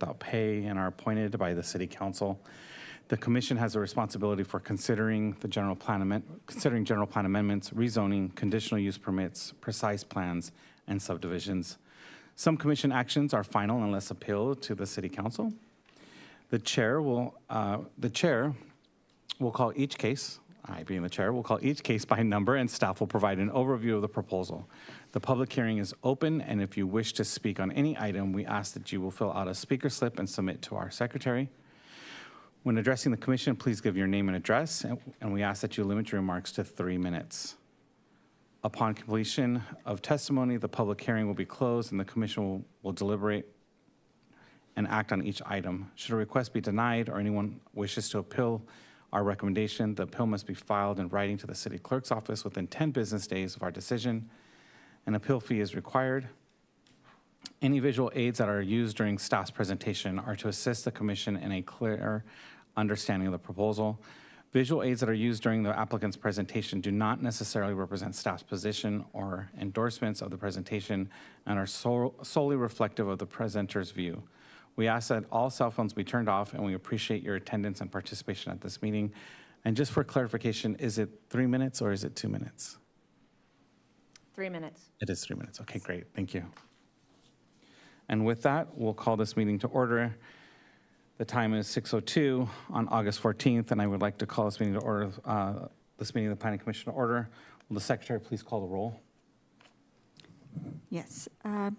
without pay and are appointed by the City Council. The Commission has a responsibility for considering general plan amendments, rezoning, conditional use permits, precise plans, and subdivisions. Some Commission actions are final unless appealed to the City Council. The chair will call each case, I being the chair, will call each case by number, and staff will provide an overview of the proposal. The public hearing is open, and if you wish to speak on any item, we ask that you will fill out a speaker slip and submit to our secretary. When addressing the commission, please give your name and address, and we ask that you limit your remarks to 3 minutes. Upon completion of testimony, the public hearing will be closed, and the commission will deliberate and act on each item. Should a request be denied or anyone wishes to appeal our recommendation, the appeal must be filed in writing to the city clerk's office within 10 business days of our decision. An appeal fee is required. Any visual aids that are used during staff's presentation are to assist the commission in a clear understanding of the proposal. Visual aids that are used during the applicant's presentation do not necessarily represent staff's position or endorsements of the presentation and are solely reflective of the presenter's view. We ask that all cell phones be turned off, and we appreciate your attendance and participation at this meeting. And just for clarification, is it 3 minutes or is it 2 minutes? 3 minutes. It is 3 minutes. Okay, great. Thank you. And with that, we'll call this meeting to order. The time is 6:02 on August 14th, and I would like to call this meeting to order. This meeting of the Planning Commission to order. Will the secretary please call the roll? Yes.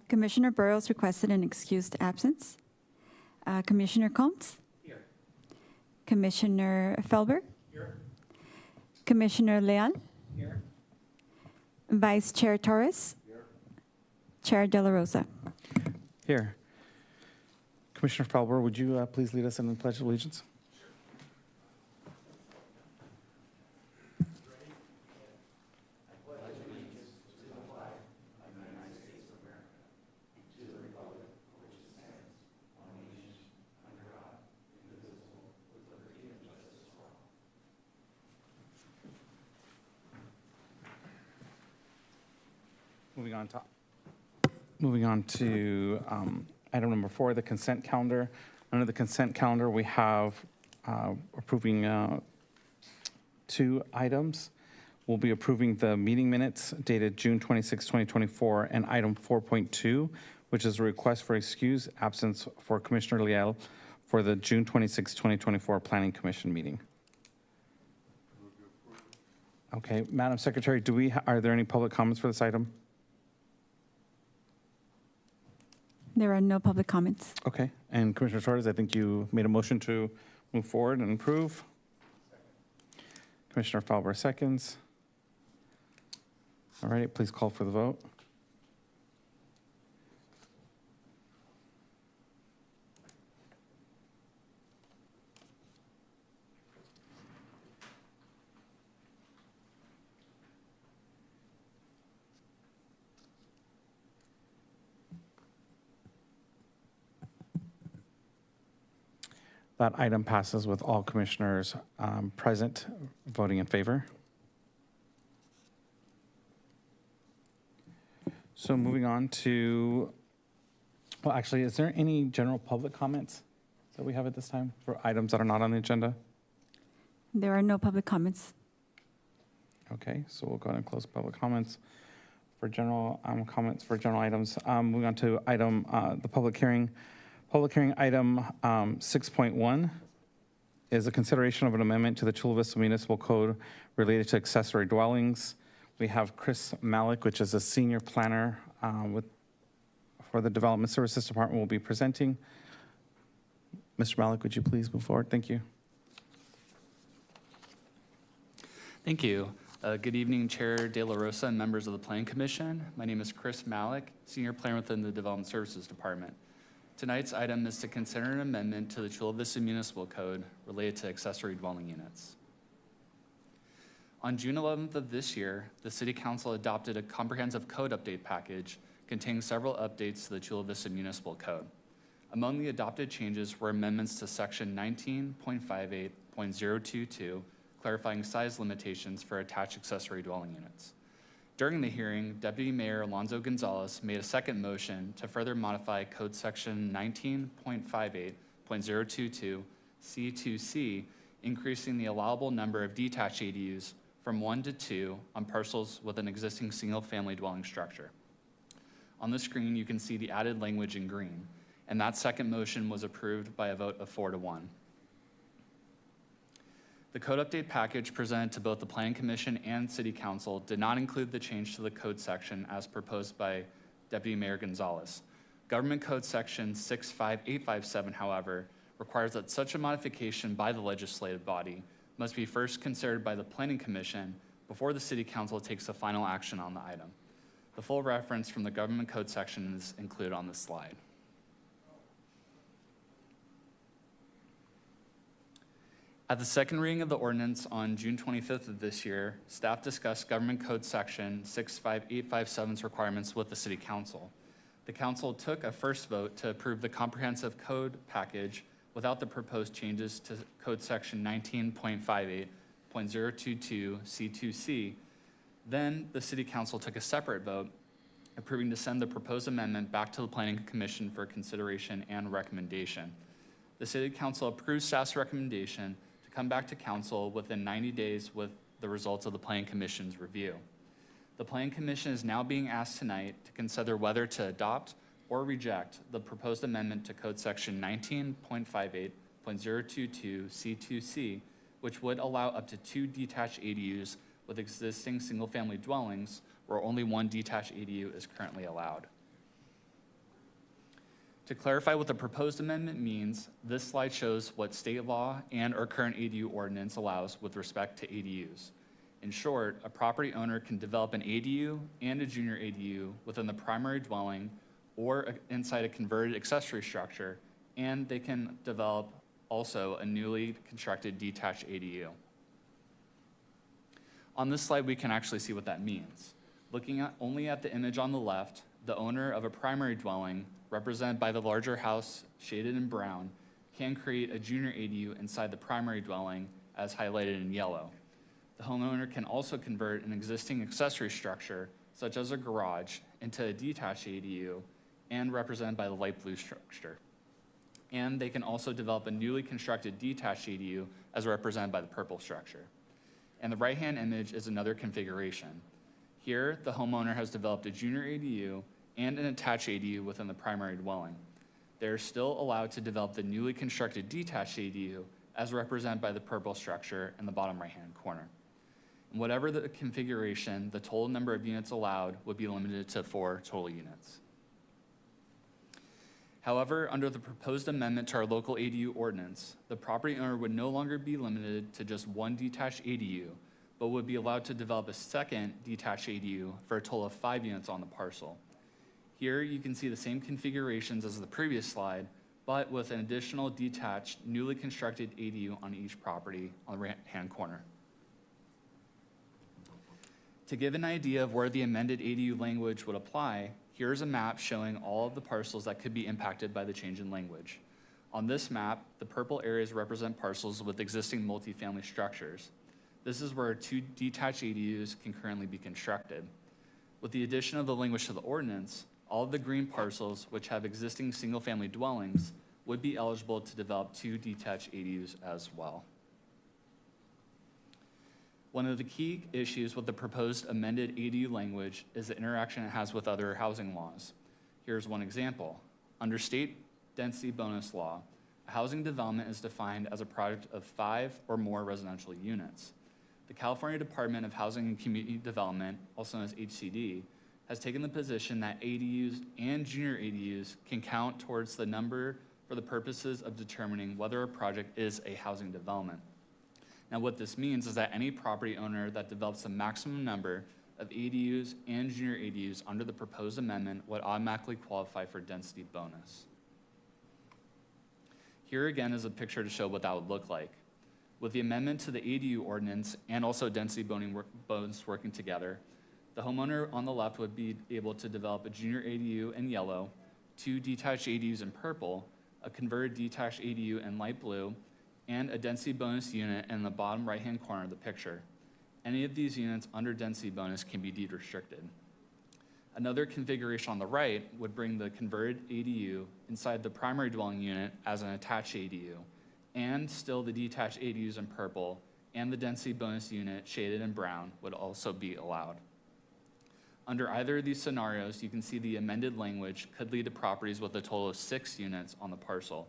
Commissioner Burrows requested an excused absence. Commissioner Combs? Here. Commissioner Felber? Here. Commissioner Leal? Here. Vice Chair Torres? Here. Chair De La Rosa? Here. Commissioner Felber, would you please lead us in the Pledge of Allegiance? Moving on to item number 4, the consent calendar. Under the consent calendar, we have approving 2 items. We'll be approving the meeting minutes dated June 26, 2024, and item 4.2, which is a request for excused absence for Commissioner Leal for the June 26, 2024 Planning Commission meeting. Okay, Madam Secretary, are there any public comments for this item? There are no public comments. Okay, and Commissioner Torres, I think you made a motion to move forward and approve. Commissioner Falber seconds. All right, please call for the vote. That item passes with all commissioners present voting in favor. So moving on to, well, actually, is there any general public comments that we have at this time for items that are not on the agenda? There are no public comments. Okay, so we'll go ahead and close public comments for general comments for general items. Moving on to item, the public hearing. Public hearing item 6.1 is a consideration of an amendment to the Chula Vista Municipal Code related to accessory dwellings. We have Chris Malik, which is a senior planner for the Development Services Department, will be presenting. Mr. Malik, would you please move forward? Thank you. Thank you. Good evening, Chair De La Rosa and members of the Planning Commission. My name is Chris Malik, senior planner within the Development Services Department. Tonight's item is to consider an amendment to the Chula Vista Municipal Code related to accessory dwelling units. On June 11th of this year, the City Council adopted a comprehensive code update package containing several updates to the Chula Vista Municipal Code. Among the adopted changes were amendments to Section 19.58.022, clarifying size limitations for attached accessory dwelling units. During the hearing, Deputy Mayor Alonso Gonzalez made a second motion to further modify Code Section 19.58.022 C2C, increasing the allowable number of detached ADUs from 1 to 2 on parcels with an existing single-family dwelling structure. On the screen, you can see the added language in green, and that second motion was approved by a vote of 4-1. The code update package presented to both the Planning Commission and City Council did not include the change to the code section as proposed by Deputy Mayor Gonzalez. Government Code Section 65857, however, requires that such a modification by the legislative body must be first considered by the Planning Commission before the City Council takes the final action on the item. The full reference from the Government Code section is included on this slide. At the second reading of the ordinance on June 25th of this year, staff discussed Government Code Section 65857's requirements with the City Council. The Council took a first vote to approve the comprehensive code package without the proposed changes to Code Section 19.58.022 C2C. Then the City Council took a separate vote approving to send the proposed amendment back to the Planning Commission for consideration and recommendation. The City Council approved staff's recommendation to come back to Council within 90 days with the results of the Planning Commission's review. The Planning Commission is now being asked tonight to consider whether to adopt or reject the proposed amendment to Code Section 19.58.022 C2C, which would allow up to 2 detached ADUs with existing single-family dwellings where only 1 detached ADU is currently allowed. To clarify what the proposed amendment means, this slide shows what state law and our current ADU ordinance allows with respect to ADUs. In short, a property owner can develop an ADU and a junior ADU within the primary dwelling or inside a converted accessory structure, and they can develop also a newly constructed detached ADU. On this slide, we can actually see what that means. Looking only at the image on the left, the owner of a primary dwelling, represented by the larger house shaded in brown, can create a junior ADU inside the primary dwelling as highlighted in yellow. The homeowner can also convert an existing accessory structure, such as a garage, into a detached ADU and represented by the light blue structure. And they can also develop a newly constructed detached ADU as represented by the purple structure. And the right-hand image is another configuration. Here, the homeowner has developed a junior ADU and an attached ADU within the primary dwelling. They are still allowed to develop the newly constructed detached ADU as represented by the purple structure in the bottom right-hand corner. And whatever the configuration, the total number of units allowed would be limited to 4 total units. However, under the proposed amendment to our local ADU ordinance, the property owner would no longer be limited to just 1 detached ADU, but would be allowed to develop a second detached ADU for a total of 5 units on the parcel. Here you can see the same configurations as the previous slide, but with an additional detached, newly constructed ADU on each property on the right-hand corner. To give an idea of where the amended ADU language would apply, here's a map showing all of the parcels that could be impacted by the change in language. On this map, the purple areas represent parcels with existing multifamily structures. This is where 2 detached ADUs can currently be constructed. With the addition of the language to the ordinance, all of the green parcels, which have existing single-family dwellings, would be eligible to develop 2 detached ADUs as well. One of the key issues with the proposed amended ADU language is the interaction it has with other housing laws. Here's one example. Under state density bonus law, a housing development is defined as a project of 5 or more residential units. The California Department of Housing and Community Development, also known as HCD, has taken the position that ADUs and junior ADUs can count towards the number for the purposes of determining whether a project is a housing development. Now, what this means is that any property owner that develops a maximum number of ADUs and junior ADUs under the proposed amendment would automatically qualify for density bonus. Here again is a picture to show what that would look like. With the amendment to the ADU ordinance and also density bonus working together, the homeowner on the left would be able to develop a junior ADU in yellow, 2 detached ADUs in purple, a converted detached ADU in light blue, and a density bonus unit in the bottom right-hand corner of the picture. Any of these units under density bonus can be deed restricted. Another configuration on the right would bring the converted ADU inside the primary dwelling unit as an attached ADU, and still the detached ADUs in purple and the density bonus unit shaded in brown would also be allowed. Under either of these scenarios, you can see the amended language could lead to properties with a total of 6 units on the parcel.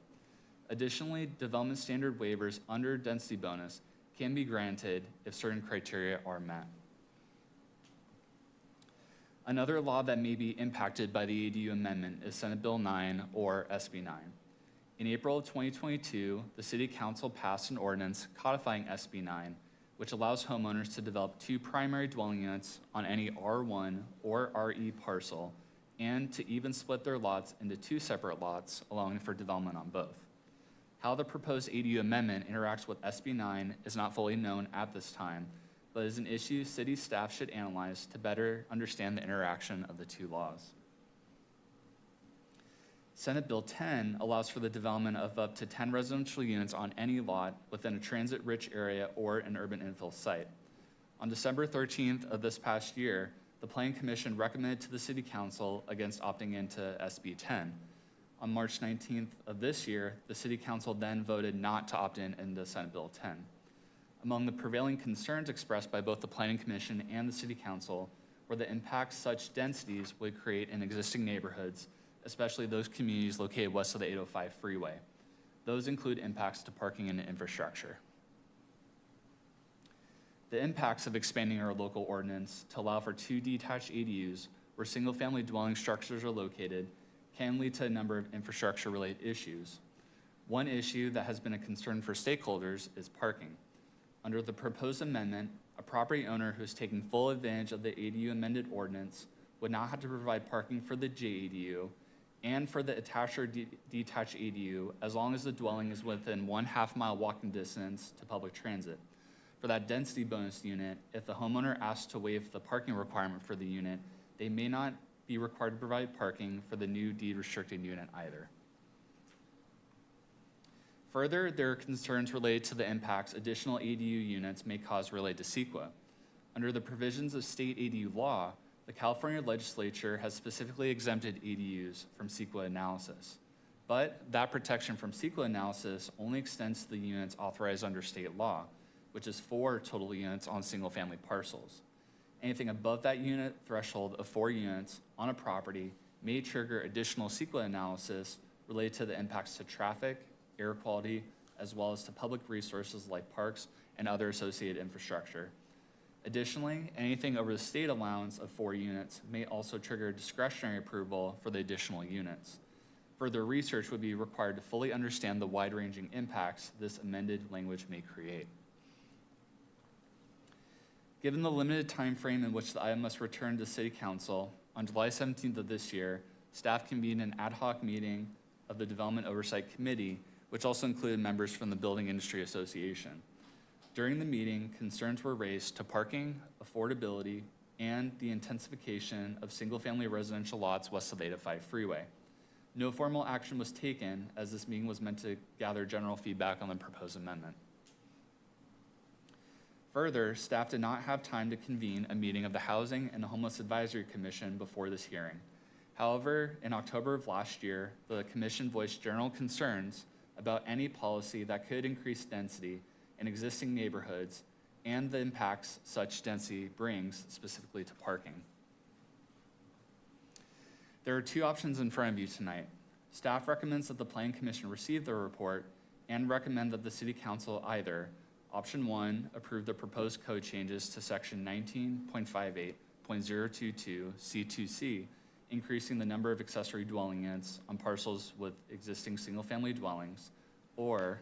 Additionally, development standard waivers under density bonus can be granted if certain criteria are met. Another law that may be impacted by the ADU amendment is Senate Bill 9 or SB 9. In April of 2022, the City Council passed an ordinance codifying SB 9, which allows homeowners to develop 2 primary dwelling units on any R1 or RE parcel and to even split their lots into 2 separate lots, allowing for development on both. How the proposed ADU amendment interacts with SB 9 is not fully known at this time, but is an issue city staff should analyze to better understand the interaction of the 2 laws. Senate Bill 10 allows for the development of up to 10 residential units on any lot within a transit-rich area or an urban infill site. On December 13th of this past year, the Planning Commission recommended to the City Council against opting into SB 10. On March 19th of this year, the City Council then voted not to opt in into Senate Bill 10. Among the prevailing concerns expressed by both the Planning Commission and the City Council were the impacts such densities would create in existing neighborhoods, especially those communities located west of the 805 freeway. Those include impacts to parking and infrastructure. The impacts of expanding our local ordinance to allow for 2 detached ADUs where single-family dwelling structures are located can lead to a number of infrastructure-related issues. One issue that has been a concern for stakeholders is parking. Under the proposed amendment, a property owner who is taking full advantage of the ADU amended ordinance would not have to provide parking for the JADU and for the attached or detached ADU as long as the dwelling is within 1/2 mile walking distance to public transit. For that density bonus unit, if the homeowner asks to waive the parking requirement for the unit, they may not be required to provide parking for the new deed restricted unit either. Further, there are concerns related to the impacts additional ADU units may cause related to CEQA. Under the provisions of state ADU law, the California legislature has specifically exempted ADUs from CEQA analysis. But that protection from CEQA analysis only extends to the units authorized under state law, which is 4 total units on single-family parcels. Anything above that unit threshold of 4 units on a property may trigger additional CEQA analysis related to the impacts to traffic, air quality, as well as to public resources like parks and other associated infrastructure. Additionally, anything over the state allowance of 4 units may also trigger discretionary approval for the additional units. Further research would be required to fully understand the wide-ranging impacts this amended language may create. Given the limited time frame in which the item must return to City Council, on July 17th of this year, staff convened an ad hoc meeting of the Development Oversight Committee, which also included members from the Building Industry Association. During the meeting, concerns were raised to parking, affordability, and the intensification of single-family residential lots west of the 805 freeway. No formal action was taken, as this meeting was meant to gather general feedback on the proposed amendment. Further, staff did not have time to convene a meeting of the Housing and Homeless Advisory Commission before this hearing. However, in October of last year, the commission voiced general concerns about any policy that could increase density in existing neighborhoods and the impacts such density brings specifically to parking. There are 2 options in front of you tonight. Staff recommends that the Planning Commission receive the report and recommend that the City Council either Option 1, approve the proposed code changes to section 19.58.022 C2C, increasing the number of accessory dwelling units on parcels with existing single-family dwellings, or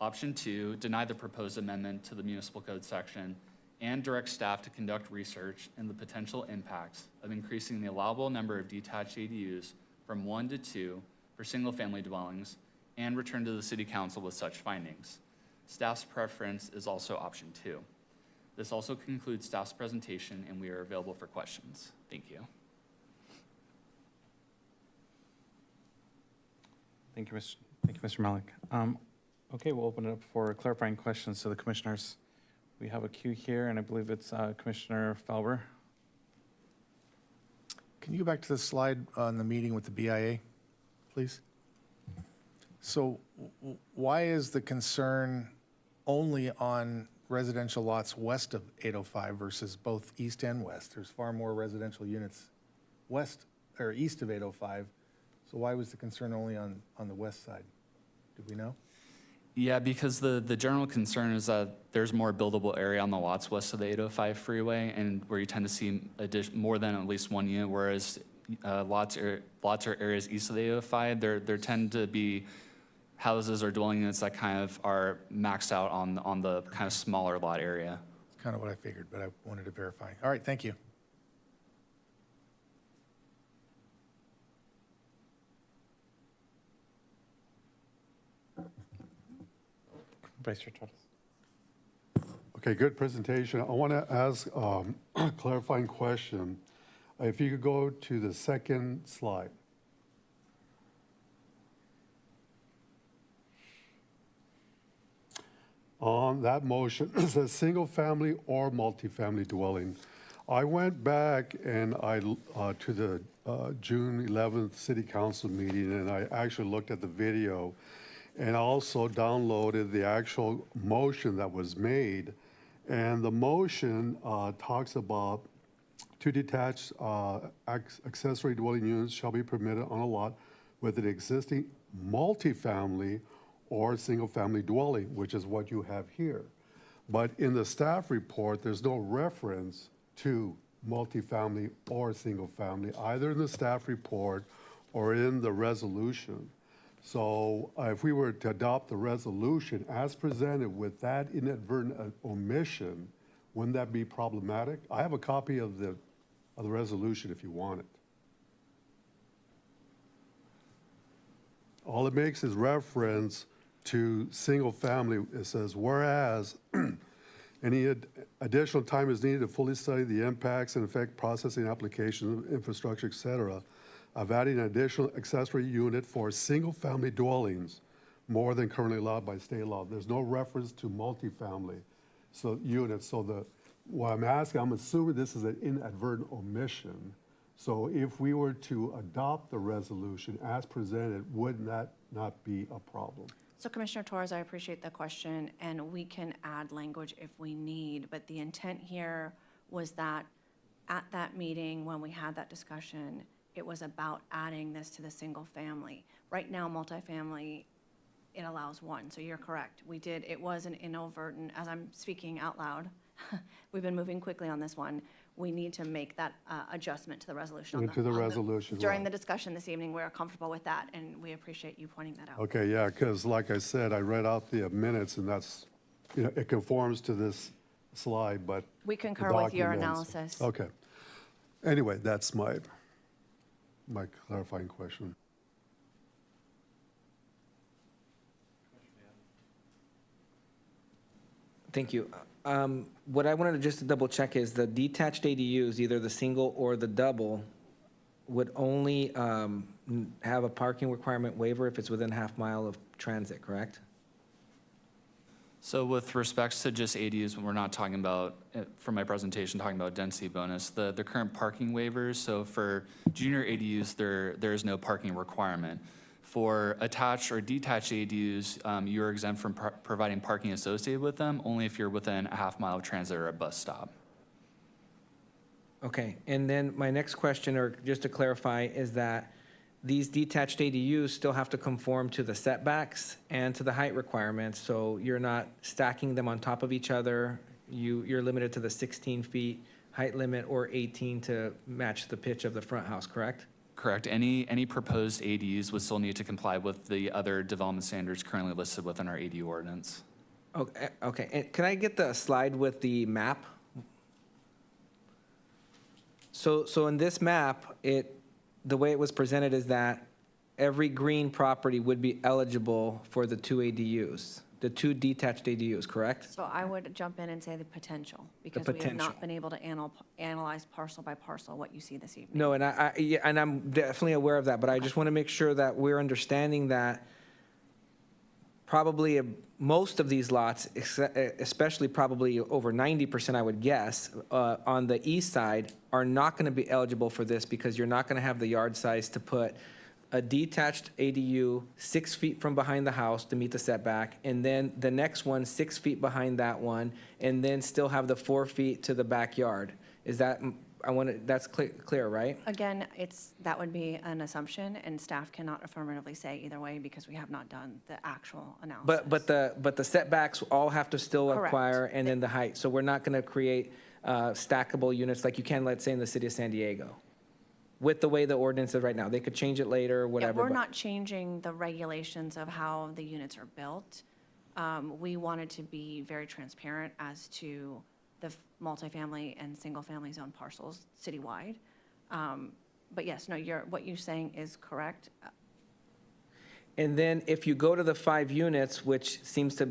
Option 2, deny the proposed amendment to the municipal code section and direct staff to conduct research in the potential impacts of increasing the allowable number of detached ADUs from 1 to 2 for single-family dwellings and return to the City Council with such findings. Staff's preference is also Option 2. This also concludes staff's presentation, and we are available for questions. Thank you. Thank you, Mr. Malik. Okay, we'll open it up for clarifying questions to the commissioners. We have a queue here, and I believe it's Commissioner Felber. Can you go back to the slide on the meeting with the BIA, please? So why is the concern only on residential lots west of 805 versus both east and west? There's far more residential units west or east of 805. So why was the concern only on the west side? Do we know? Yeah, because the general concern is that there's more buildable area on the lots west of the 805 freeway, and where you tend to see more than at least one unit, whereas lots or areas east of the 805, there tend to be houses or dwelling units that kind of are maxed out on the kind of smaller lot area. It's kind of what I figured, but I wanted to verify. All right, thank you. Vice Chair Torres. Okay, good presentation. I want to ask a clarifying question. If you could go to the second slide. On that motion, it says single-family or multifamily dwelling. I went back and to the June 11th City Council meeting, and I actually looked at the video and also downloaded the actual motion that was made. And the motion talks about two detached accessory dwelling units shall be permitted on a lot with an existing multifamily or single-family dwelling, which is what you have here. But in the staff report, there's no reference to multifamily or single-family, either in the staff report or in the resolution. So if we were to adopt the resolution as presented with that inadvertent omission, wouldn't that be problematic? I have a copy of the resolution if you want it. All it makes is reference to single family. It says, whereas any additional time is needed to fully study the impacts and effect processing applications, infrastructure, et cetera, of adding an additional accessory unit for single-family dwellings more than currently allowed by state law. There's no reference to multifamily units. So what I'm asking, I'm assuming this is an inadvertent omission. So if we were to adopt the resolution as presented, would that not be a problem? So Commissioner Torres, I appreciate the question, and we can add language if we need, but the intent here was that at that meeting, when we had that discussion, it was about adding this to the single family. Right now, multifamily, it allows one, so you're correct. We did, it was an inadvertent, as I'm speaking out loud, we've been moving quickly on this one. We need to make that adjustment to the resolution. To the resolution, During right. the discussion this evening, we're comfortable with that, and we appreciate you pointing that out. Okay, yeah, because like I said, I read out the minutes, and that's, it conforms to this slide, but We the concur with your documents- analysis. Okay. Anyway, that's my clarifying question. Thank you. What I wanted to just double check is the detached ADUs, either the single or the double, would only have a parking requirement waiver if it's within half mile of transit, correct? So with respects to just ADUs, we're not talking about, from my presentation, talking about density bonus. The current parking waivers, so for junior ADUs, there is no parking requirement. For attached or detached ADUs, you're exempt from providing parking associated with them, only if you're within a half mile of transit or a bus stop. Okay, and then my next question, or just to clarify, is that these detached ADUs still have to conform to the setbacks and to the height requirements, so you're not stacking them on top of each other. You're limited to the 16 feet height limit or 18 to match the pitch of the front house, correct? Correct. Any proposed ADUs would still need to comply with the other development standards currently listed within our ADU ordinance. Okay, and can I get the slide with the map? So in this map, the way it was presented is that every green property would be eligible for the two ADUs, the two detached ADUs, correct? So I would jump in and say the potential, because we have potential. not been able to analyze parcel by parcel what you see this evening. No, and yeah, and I'm definitely aware of that, but I just want to make sure that we're understanding that probably most of these lots, especially probably over 90%, I would guess, on the east side, are not going to be eligible for this because you're not going to have the yard size to put a detached ADU 6 feet from behind the house to meet the setback, and then the next one 6 feet behind that one, and then still have the 4 feet to the backyard. Is that, that's clear, right? Again, that would be an assumption, and staff cannot affirmatively say either way because we have not done the actual analysis. But the setbacks all have to still Correct. require, and then the height. So we're not going to create stackable units like you can, let's say, in the city of San Diego, with the way the ordinance is right now. They could change it later, whatever. Yeah, we're but- not changing the regulations of how the units are built. We wanted to be very transparent as to the multifamily and single-family zone parcels citywide. But yes, no, what you're saying is correct. And then if you go to the 5 units, which seems to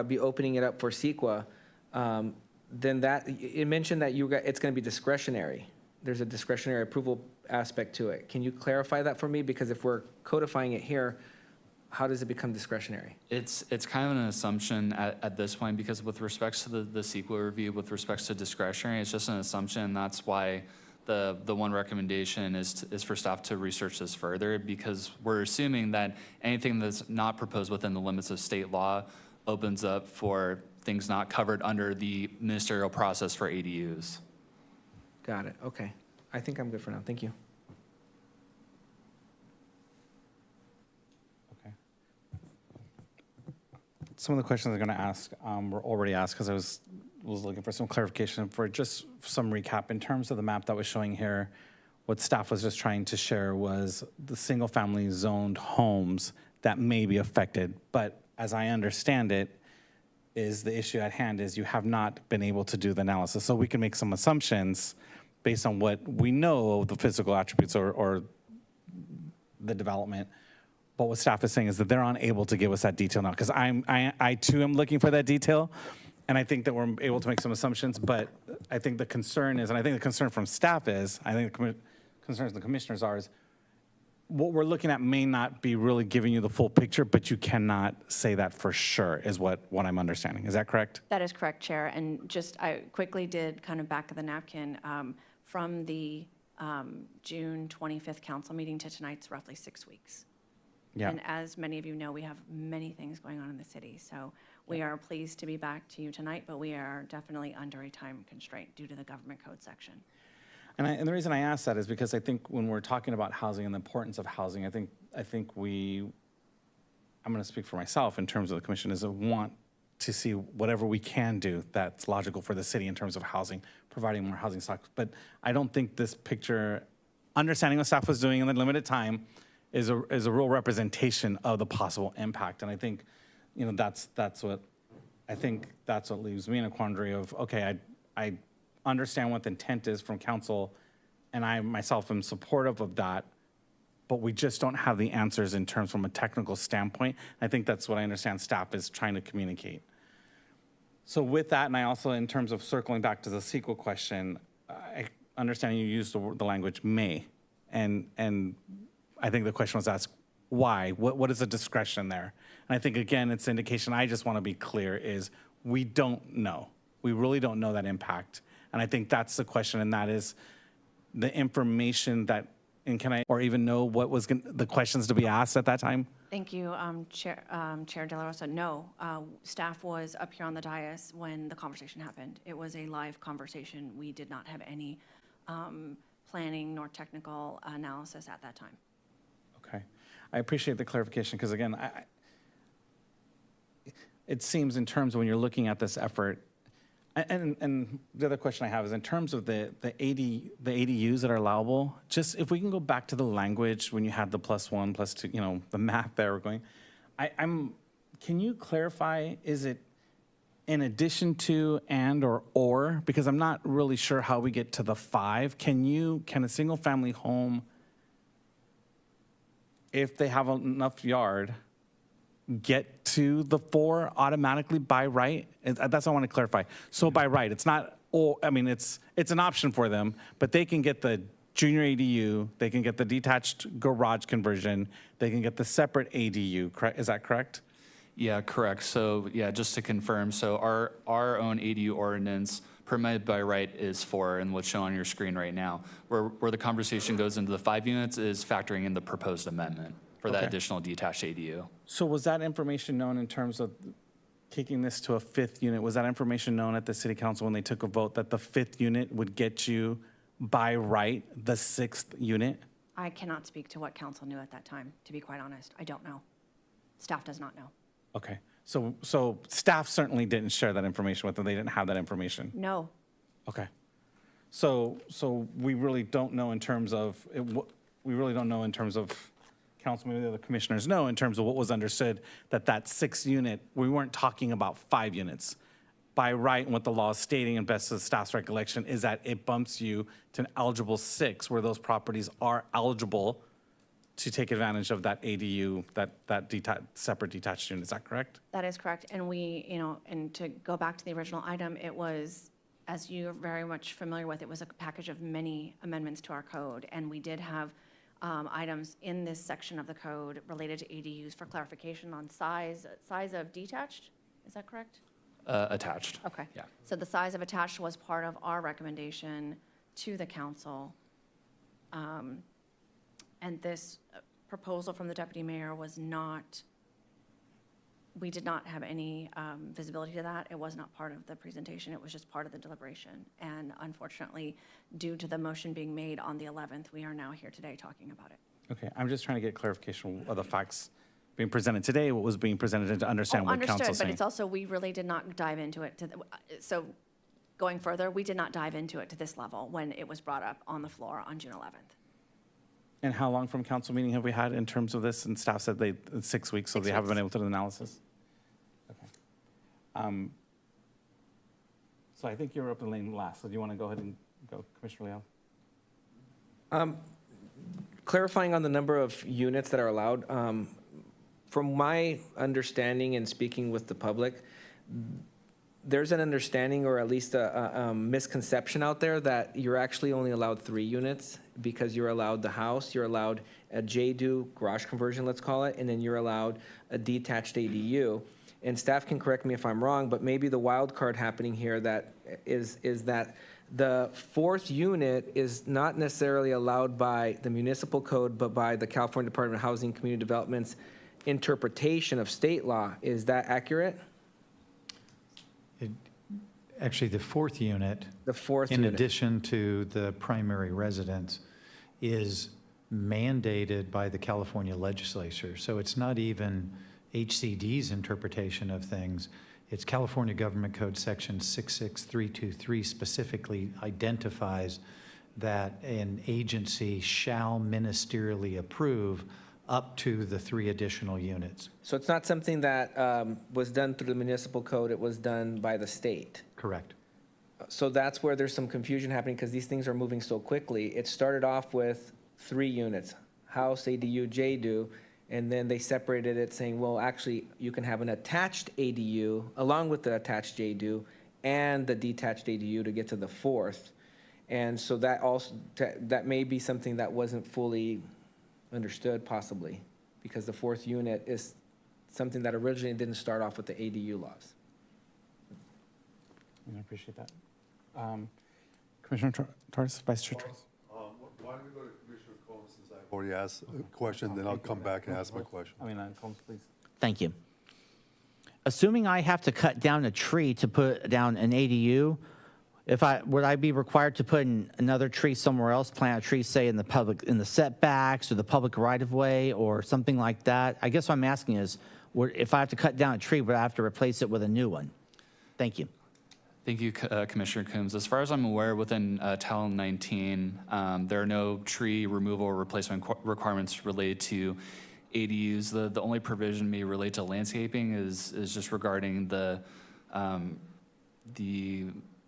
be opening it up for CEQA, then it mentioned that it's going to be discretionary. There's a discretionary approval aspect to it. Can you clarify that for me? Because if we're codifying it here, how does it become discretionary? It's kind of an assumption at this point, because with respects to the CEQA review, with respects to discretionary, it's just an assumption. That's why the one recommendation is for staff to research this further, because we're assuming that anything that's not proposed within the limits of state law opens up for things not covered under the ministerial process for ADUs. Got it, okay. I think I'm good for now, thank you. Okay. Some of the questions I'm going to ask were already asked because I was looking for some clarification. For just some recap, in terms of the map that was showing here, what staff was just trying to share was the single-family zoned homes that may be affected. But as I understand it, is the issue at hand is you have not been able to do the analysis. So we can make some assumptions based on what we know of the physical attributes or the development. But what staff is saying is that they're unable to give us that detail now, because I too am looking for that detail. And I think that we're able to make some assumptions, but I think the concern is, and I think the concern from staff is, I think the concerns the commissioners are, is what we're looking at may not be really giving you the full picture, but you cannot say that for sure, is what I'm understanding. Is that correct? That is correct, Chair. And just, I quickly did kind of back of the napkin, from the June 25th council meeting to tonight's roughly 6 weeks. Yeah. And as many of you know, we have many things going on in the city. So we are pleased to be back to you tonight, but we are definitely under a time constraint due to the government code section. And the reason I ask that is because I think when we're talking about housing and the importance of housing, I think I'm going to speak for myself in terms of the commission, is I want to see whatever we can do that's logical for the city in terms of housing, providing more housing stock. But I don't think this picture, understanding what staff was doing in the limited time, is a real representation of the possible impact. And I think, that's what leaves me in a quandary of, okay, I understand what the intent is from council, and I myself am supportive of that, but we just don't have the answers in terms from a technical standpoint. I think that's what I understand staff is trying to communicate. So with that, and I also, in terms of circling back to the CEQA question, I understand you used the language may, and I think the question was asked, why? What is the discretion there? And I think, again, it's indication, I just want to be clear, is we don't know. We really don't know that impact. And I think that's the question, and that is the information that, and can I, or even know what was the questions to be asked at that time? Thank you, Chair De La Rosa. No, staff was up here on the dais when the conversation happened. It was a live conversation. We did not have any planning nor technical analysis at that time. Okay. I appreciate the clarification, because again, it seems in terms of when you're looking at this effort, and the other question I have is in terms of the ADUs that are allowable, just if we can go back to the language when you had the +1, +2, the math there we're going, can you clarify, is it in addition to and or? Because I'm not really sure how we get to the 5. Can a single family home, if they have enough yard, get to the 4 automatically by right? That's what I want to clarify. So by right, it's not, it's an option for them, but they can get the junior ADU, they can get the detached garage conversion, they can get the separate ADU, correct? Is that correct? Yeah, correct. So, yeah, just to confirm, so our own ADU ordinance permitted by right is 4, and what's shown on your screen right now. Where the conversation goes into the 5 units is factoring in the proposed amendment for that Okay. additional detached ADU. So was that information known in terms of taking this to a 5th unit? Was that information known at the city council when they took a vote that the 5th unit would get you by right the 6th unit? I cannot speak to what council knew at that time, to be quite honest. I don't know. Staff does not know. Okay, so staff certainly didn't share that information with them, they didn't have that information? No. Okay. So we really don't know in terms of, we really don't know in terms of, council, maybe the other commissioners know in terms of what was understood, that 6th unit, we weren't talking about 5 units. By right, and what the law is stating, and best of staff's recollection, is that it bumps you to an eligible 6, where those properties are eligible to take advantage of that ADU, that separate detached unit. Is that correct? That is correct. And we, and to go back to the original item, it was, as you're very much familiar with, it was a package of many amendments to our code. And we did have items in this section of the code related to ADUs for clarification on size of detached. Is that correct? Attached. Okay. Yeah. So the size of attached was part of our recommendation to the council. And this proposal from the deputy mayor was not, we did not have any visibility to that. It was not part of the presentation. It was just part of the deliberation. And unfortunately, due to the motion being made on the 11th, we are now here today talking about it. Okay, I'm just trying to get clarification of the facts being presented today, what was being presented, and to understand what council's Understood, but saying. it's also, we really did not dive into it. So going further, we did not dive into it to this level when it was brought up on the floor on June 11th. And how long from council meeting have we had in terms of this? And staff said it's 6 weeks, so 6 they haven't been weeks. able to do the analysis? Okay. So I think you're up the lane last, so do you want to go ahead and go, Commissioner Leal? Clarifying on the number of units that are allowed, from my understanding and speaking with the public, there's an understanding or at least a misconception out there that you're actually only allowed 3 units because you're allowed the house, you're allowed a JDU, garage conversion, let's call it, and then you're allowed a detached ADU. And staff can correct me if I'm wrong, but maybe the wild card happening here that is that the 4th unit is not necessarily allowed by the municipal code, but by the California Department of Housing and Community Development's interpretation of state law. Is that accurate? Actually, the 4th unit, The 4th in unit. addition to the primary residence, is mandated by the California legislature. So it's not even HCD's interpretation of things. It's California Government Code Section 66323 specifically identifies that an agency shall ministerially approve up to the 3 additional units. So it's not something that was done through the municipal code, it was done by the state. Correct. So that's where there's some confusion happening because these things are moving so quickly. It started off with 3 units, house, ADU, JDU, and then they separated it saying, well, actually, you can have an attached ADU along with the attached JDU and the detached ADU to get to the 4th. And so that also, that may be something that wasn't fully understood possibly because the 4th unit is something that originally didn't start off with the ADU laws. I appreciate that. Commissioner Torres, Vice Chair Torres. Why don't we go to Commissioner Combs since I've already asked a question, then I'll come back and ask my question. Combs, please. Thank you. Assuming I have to cut down a tree to put down an ADU, would I be required to put in another tree somewhere else, plant a tree, say in the setbacks or the public right of way or something like that? I guess what I'm asking is, if I have to cut down a tree, would I have to replace it with a new one? Thank you. Thank you, Commissioner Coombs. As far as I'm aware, within Title 19, there are no tree removal or replacement requirements related to ADUs. The only provision may relate to landscaping is just regarding the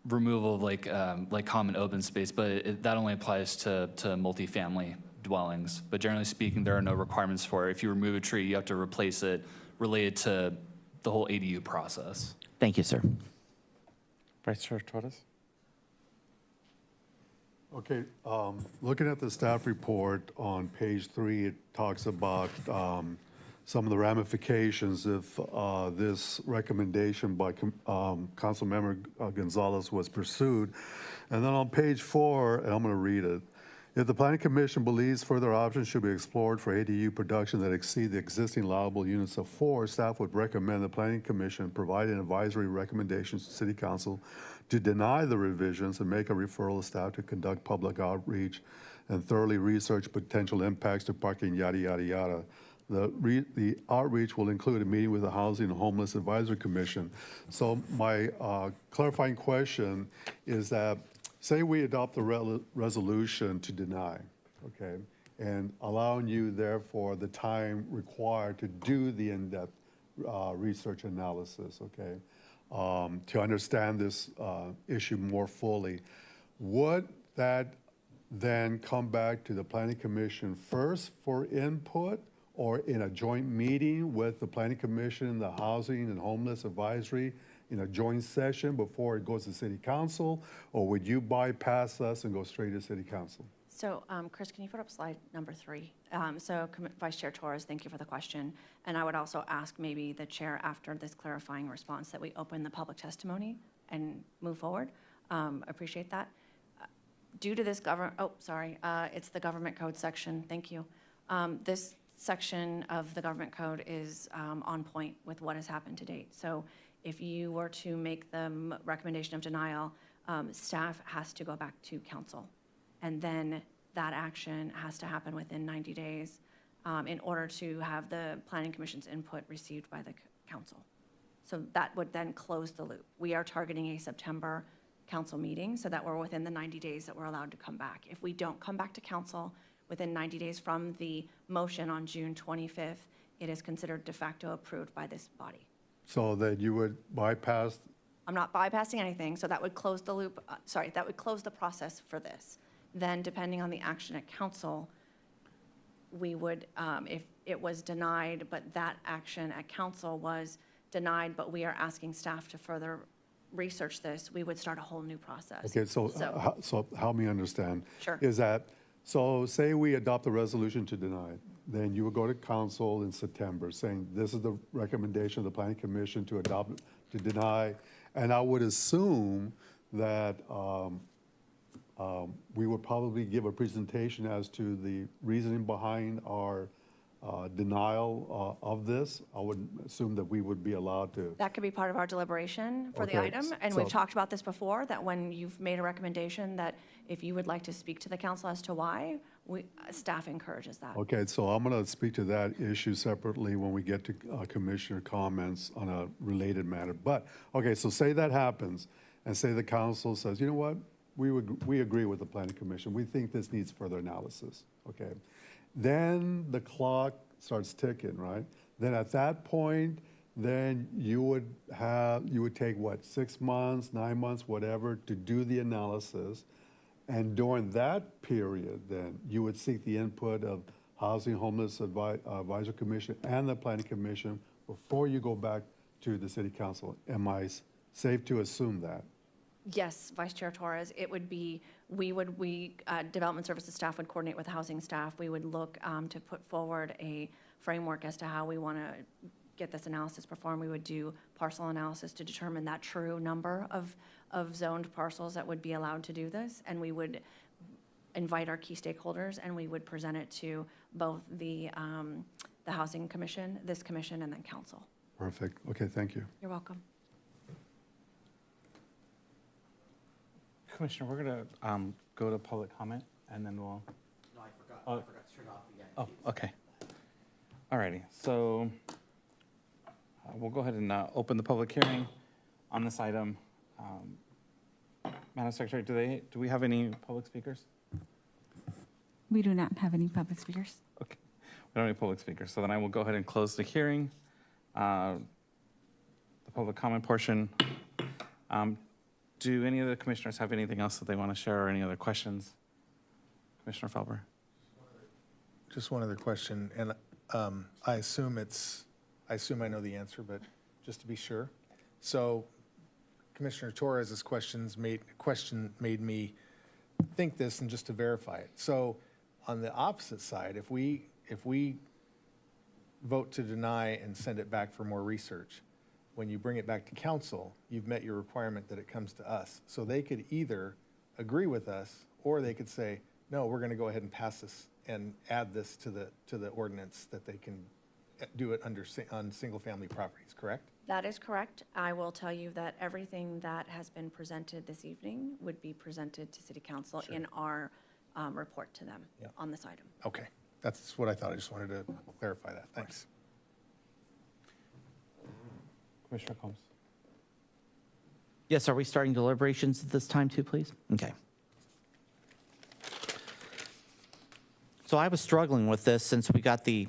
removal of like common open space, but that only applies to multifamily dwellings. But generally speaking, there are no requirements for it. If you remove a tree, you have to replace it related to the whole ADU process. Thank you, sir. Vice Chair Torres. Okay, looking at the staff report on page 3, it talks about some of the ramifications if this recommendation by Councilmember Gonzalez was pursued. And then on page 4, and I'm going to read it, if the Planning Commission believes further options should be explored for ADU production that exceed the existing allowable units of 4, staff would recommend the Planning Commission provide an advisory recommendations to City Council to deny the revisions and make a referral to staff to conduct public outreach and thoroughly research potential impacts to parking, yada, yada, yada. The outreach will include a meeting with the Housing and Homeless Advisory Commission. So my clarifying question is that, say we adopt the resolution to deny, okay, and allowing you therefore the time required to do the in-depth research analysis, okay, to understand this issue more fully, would that then come back to the Planning Commission first for input, or in a joint meeting with the Planning Commission, the Housing and Homeless Advisory, in a joint session before it goes to City Council, or would you bypass us and go straight to City Council? So, Chris, can you put up slide number 3? Vice Chair Torres, thank you for the question. And I would also ask maybe the chair, after this clarifying response, that we open the public testimony and move forward. Appreciate that. Due to this it's the government code section. Thank you. This section of the government code is on point with what has happened to date. So if you were to make the recommendation of denial, staff has to go back to council. And then that action has to happen within 90 days in order to have the Planning Commission's input received by the council. So that would then close the loop. We are targeting a September council meeting so that we're within the 90 days that we're allowed to come back. If we don't come back to council within 90 days from the motion on June 25th, it is considered de facto approved by this body. So that you would bypass? I'm not bypassing anything, so that would close the loop, that would close the process for this. Then, depending on the action at council, we would, if it was denied, but that action at council was denied, but we are asking staff to further research this, we would start a whole new process. Okay, so help me understand. Sure. Is that, so say we adopt a resolution to deny it, then you would go to council in September saying, this is the recommendation of the Planning Commission to adopt, to deny, and I would assume that we would probably give a presentation as to the reasoning behind our denial of this. I would assume that we would be allowed to. That could be part of our deliberation for the Okay, item, and we've talked about this before, that when you've made a recommendation, that if you would like to speak to the council as to why, staff encourages that. Okay, so I'm going to speak to that issue separately when we get to commissioner comments on a related matter. But, okay, so say that happens, and say the council says, you know what, we agree with the Planning Commission. We think this needs further analysis, okay? Then the clock starts ticking, right? Then at that point, then you would take what, 6 months, 9 months, whatever, to do the analysis. And during that period, then you would seek the input of Housing Homeless Advisory Commission and the Planning Commission before you go back to the City Council. Am I safe to assume that? Yes, Vice Chair Torres, it would be, Development Services staff would coordinate with the housing staff. We would look to put forward a framework as to how we want to get this analysis performed. We would do parcel analysis to determine that true number of zoned parcels that would be allowed to do this. And we would invite our key stakeholders, and we would present it to both the Housing Commission, this commission, and then council. Perfect. Okay, thank you. You're welcome. Commissioner, we're going to go to public comment, and then we'll... No, I forgot to turn off the... Oh, okay. All righty. So we'll go ahead and open the public hearing on this item. Madam Secretary, do we have any public speakers? We do not have any public speakers. Okay. We don't have any public speakers. So then I will go ahead and close the hearing, the public comment portion. Do any of the commissioners have anything else that they want to share, or any other questions? Commissioner Felber? Just one other question, and I assume I know the answer, but just to be sure. So Commissioner Torres's question made me think this and just to verify it. So on the opposite side, if we vote to deny and send it back for more research, when you bring it back to council, you've met your requirement that it comes to us. So they could either agree with us, or they could say, no, we're going to go ahead and pass this and add this to the ordinance that they can do it on single-family properties, correct? That is correct. I will tell you that everything that has been presented this evening would be presented to City Council in our report to them Yeah. on this item. Okay, that's what I thought. I just wanted to clarify that. Thanks. Commissioner Combs. Yes, are we starting deliberations at this time too, please? Okay. So I was struggling with this since we got the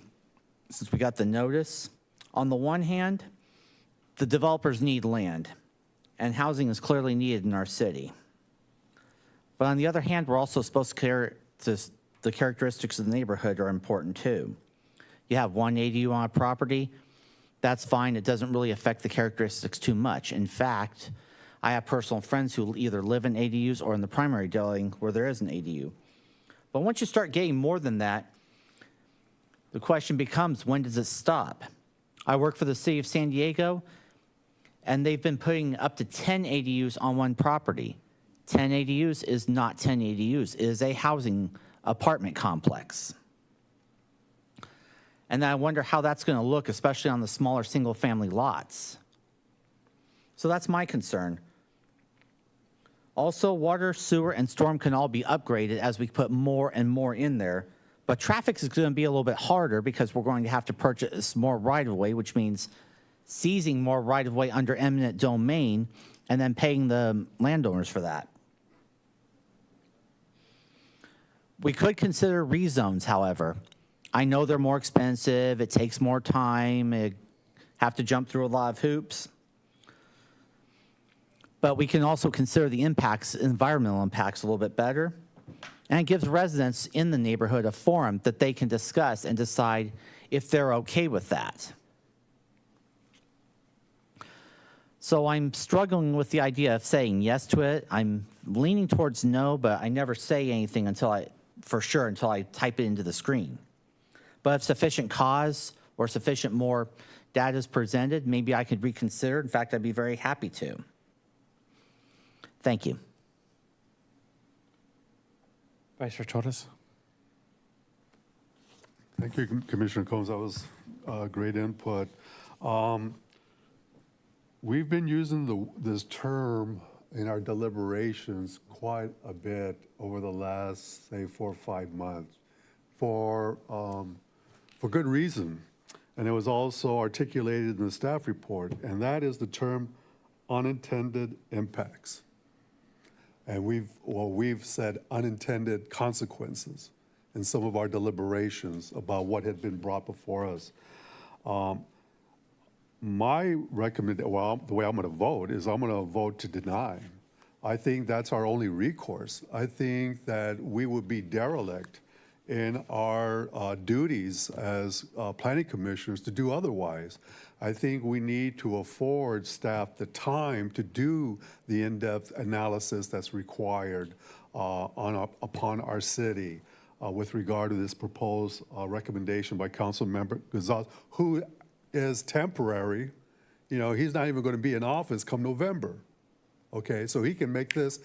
notice. On the one hand, the developers need land, and housing is clearly needed in our city. But on the other hand, we're also supposed to care the characteristics of the neighborhood are important too. You have one ADU on a property, that's fine. It doesn't really affect the characteristics too much. In fact, I have personal friends who either live in ADUs or in the primary dwelling where there is an ADU. But once you start getting more than that, the question becomes, when does it stop? I work for the city of San Diego, and they've been putting up to 10 ADUs on one property. 10 ADUs is not 10 ADUs. It is a housing apartment complex. And I wonder how that's going to look, especially on the smaller single-family lots. So that's my concern. Also, water, sewer, and storm can all be upgraded as we put more and more in there. But traffic is going to be a little bit harder because we're going to have to purchase more right-of-way, which means seizing more right-of-way under eminent domain and then paying the landowners for that. We could consider rezones, however. I know they're more expensive, it takes more time, it have to jump through a lot of hoops. But we can also consider the impacts, environmental impacts a little bit better. And it gives residents in the neighborhood a forum that they can discuss and decide if they're okay with that. So I'm struggling with the idea of saying yes to it. I'm leaning towards no, but I never say anything until I type it into the screen. But if sufficient cause or sufficient more data is presented, maybe I could reconsider. In fact, I'd be very happy to. Thank you. Vice Chair Chodas. Thank you, Commissioner Combs. That was great input. We've been using this term in our deliberations quite a bit over the last, say, 4 or 5 months for good reason. And it was also articulated in the staff report, and that is the term unintended impacts. And we've said unintended consequences in some of our deliberations about what had been brought before us. My recommendation, the way I'm going to vote is I'm going to vote to deny. I think that's our only recourse. I think that we would be derelict in our duties as planning commissioners to do otherwise. I think we need to afford staff the time to do the in-depth analysis that's required upon our city with regard to this proposed recommendation by Councilmember Gonzalez, who is temporary. You know, he's not even going to be in office come November. Okay, so he can make this,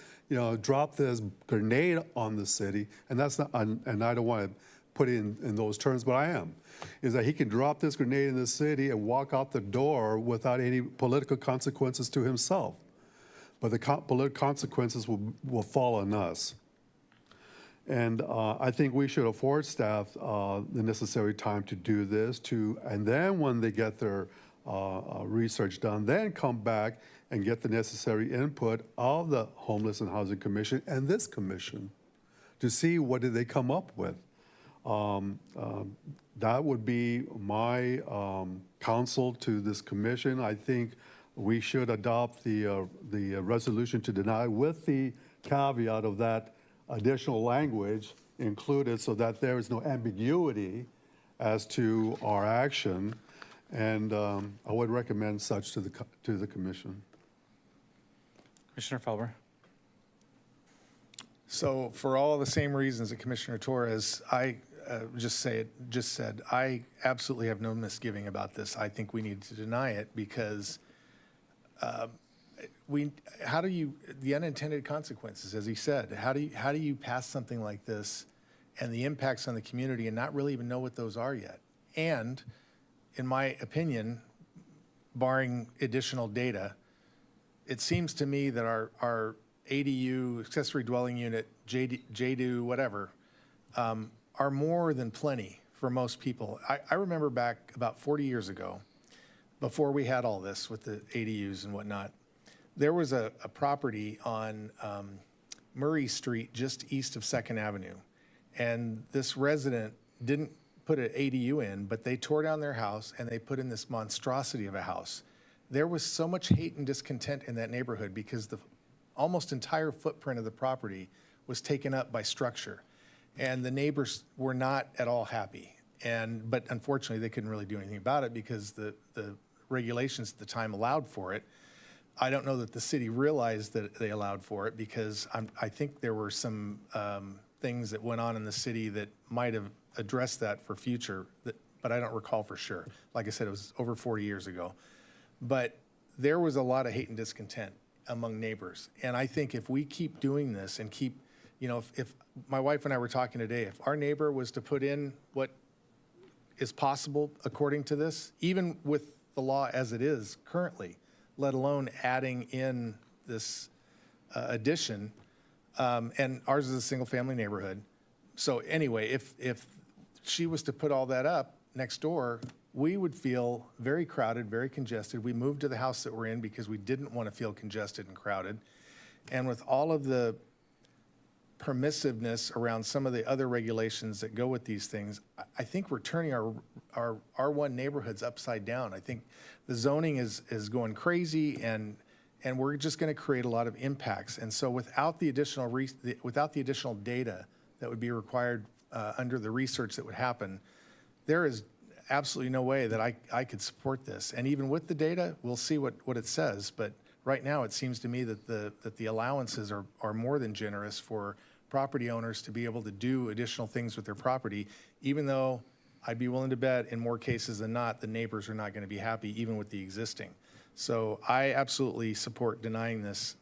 drop this grenade on the city, and that's not, and I don't want to put it in those terms, but I am, is that he can drop this grenade in the city and walk out the door without any political consequences to himself. But the political consequences will fall on us. And I think we should afford staff the necessary time to do this, and then when they get their research done, then come back and get the necessary input of the Homeless and Housing Commission and this commission to see what did they come up with. That would be my counsel to this commission. I think we should adopt the resolution to deny with the caveat of that additional language included so that there is no ambiguity as to our action. And I would recommend such to the commission. Commissioner Felber. So for all the same reasons that Commissioner Torres, I just said, I absolutely have no misgiving about this. I think we need to deny it because the unintended consequences, as he said, how do you pass something like this and the impacts on the community and not really even know what those are yet? And in my opinion, barring additional data, it seems to me that our ADU, accessory dwelling unit, JDU, whatever, are more than plenty for most people. I remember back about 40 years ago, before we had all this with the ADUs and whatnot, there was a property on Murray Street just east of 2nd Avenue. And this resident didn't put an ADU in, but they tore down their house and they put in this monstrosity of a house. There was so much hate and discontent in that neighborhood because the almost entire footprint of the property was taken up by structure. And the neighbors were not at all happy. But unfortunately, they couldn't really do anything about it because the regulations at the time allowed for it. I don't know that the city realized that they allowed for it because I think there were some things that went on in the city that might have addressed that for future, but I don't recall for sure. Like I said, it was over 40 years ago. But there was a lot of hate and discontent among neighbors. And I think if we keep doing this and keep, if my wife and I were talking today, if our neighbor was to put in what is possible according to this, even with the law as it is currently, let alone adding in this addition, and ours is a single-family neighborhood. So anyway, if she was to put all that up next door, we would feel very crowded, very congested. We moved to the house that we're in because we didn't want to feel congested and crowded. And with all of the permissiveness around some of the other regulations that go with these things, I think we're turning our R1 neighborhoods upside down. I think the zoning is going crazy, and we're just going to create a lot of impacts. And so without the additional data that would be required under the research that would happen, there is absolutely no way that I could support this. And even with the data, we'll see what it says. But right now, it seems to me that the allowances are more than generous for property owners to be able to do additional things with their property, even though I'd be willing to bet in more cases than not, the neighbors are not going to be happy even with the existing. So I absolutely support denying this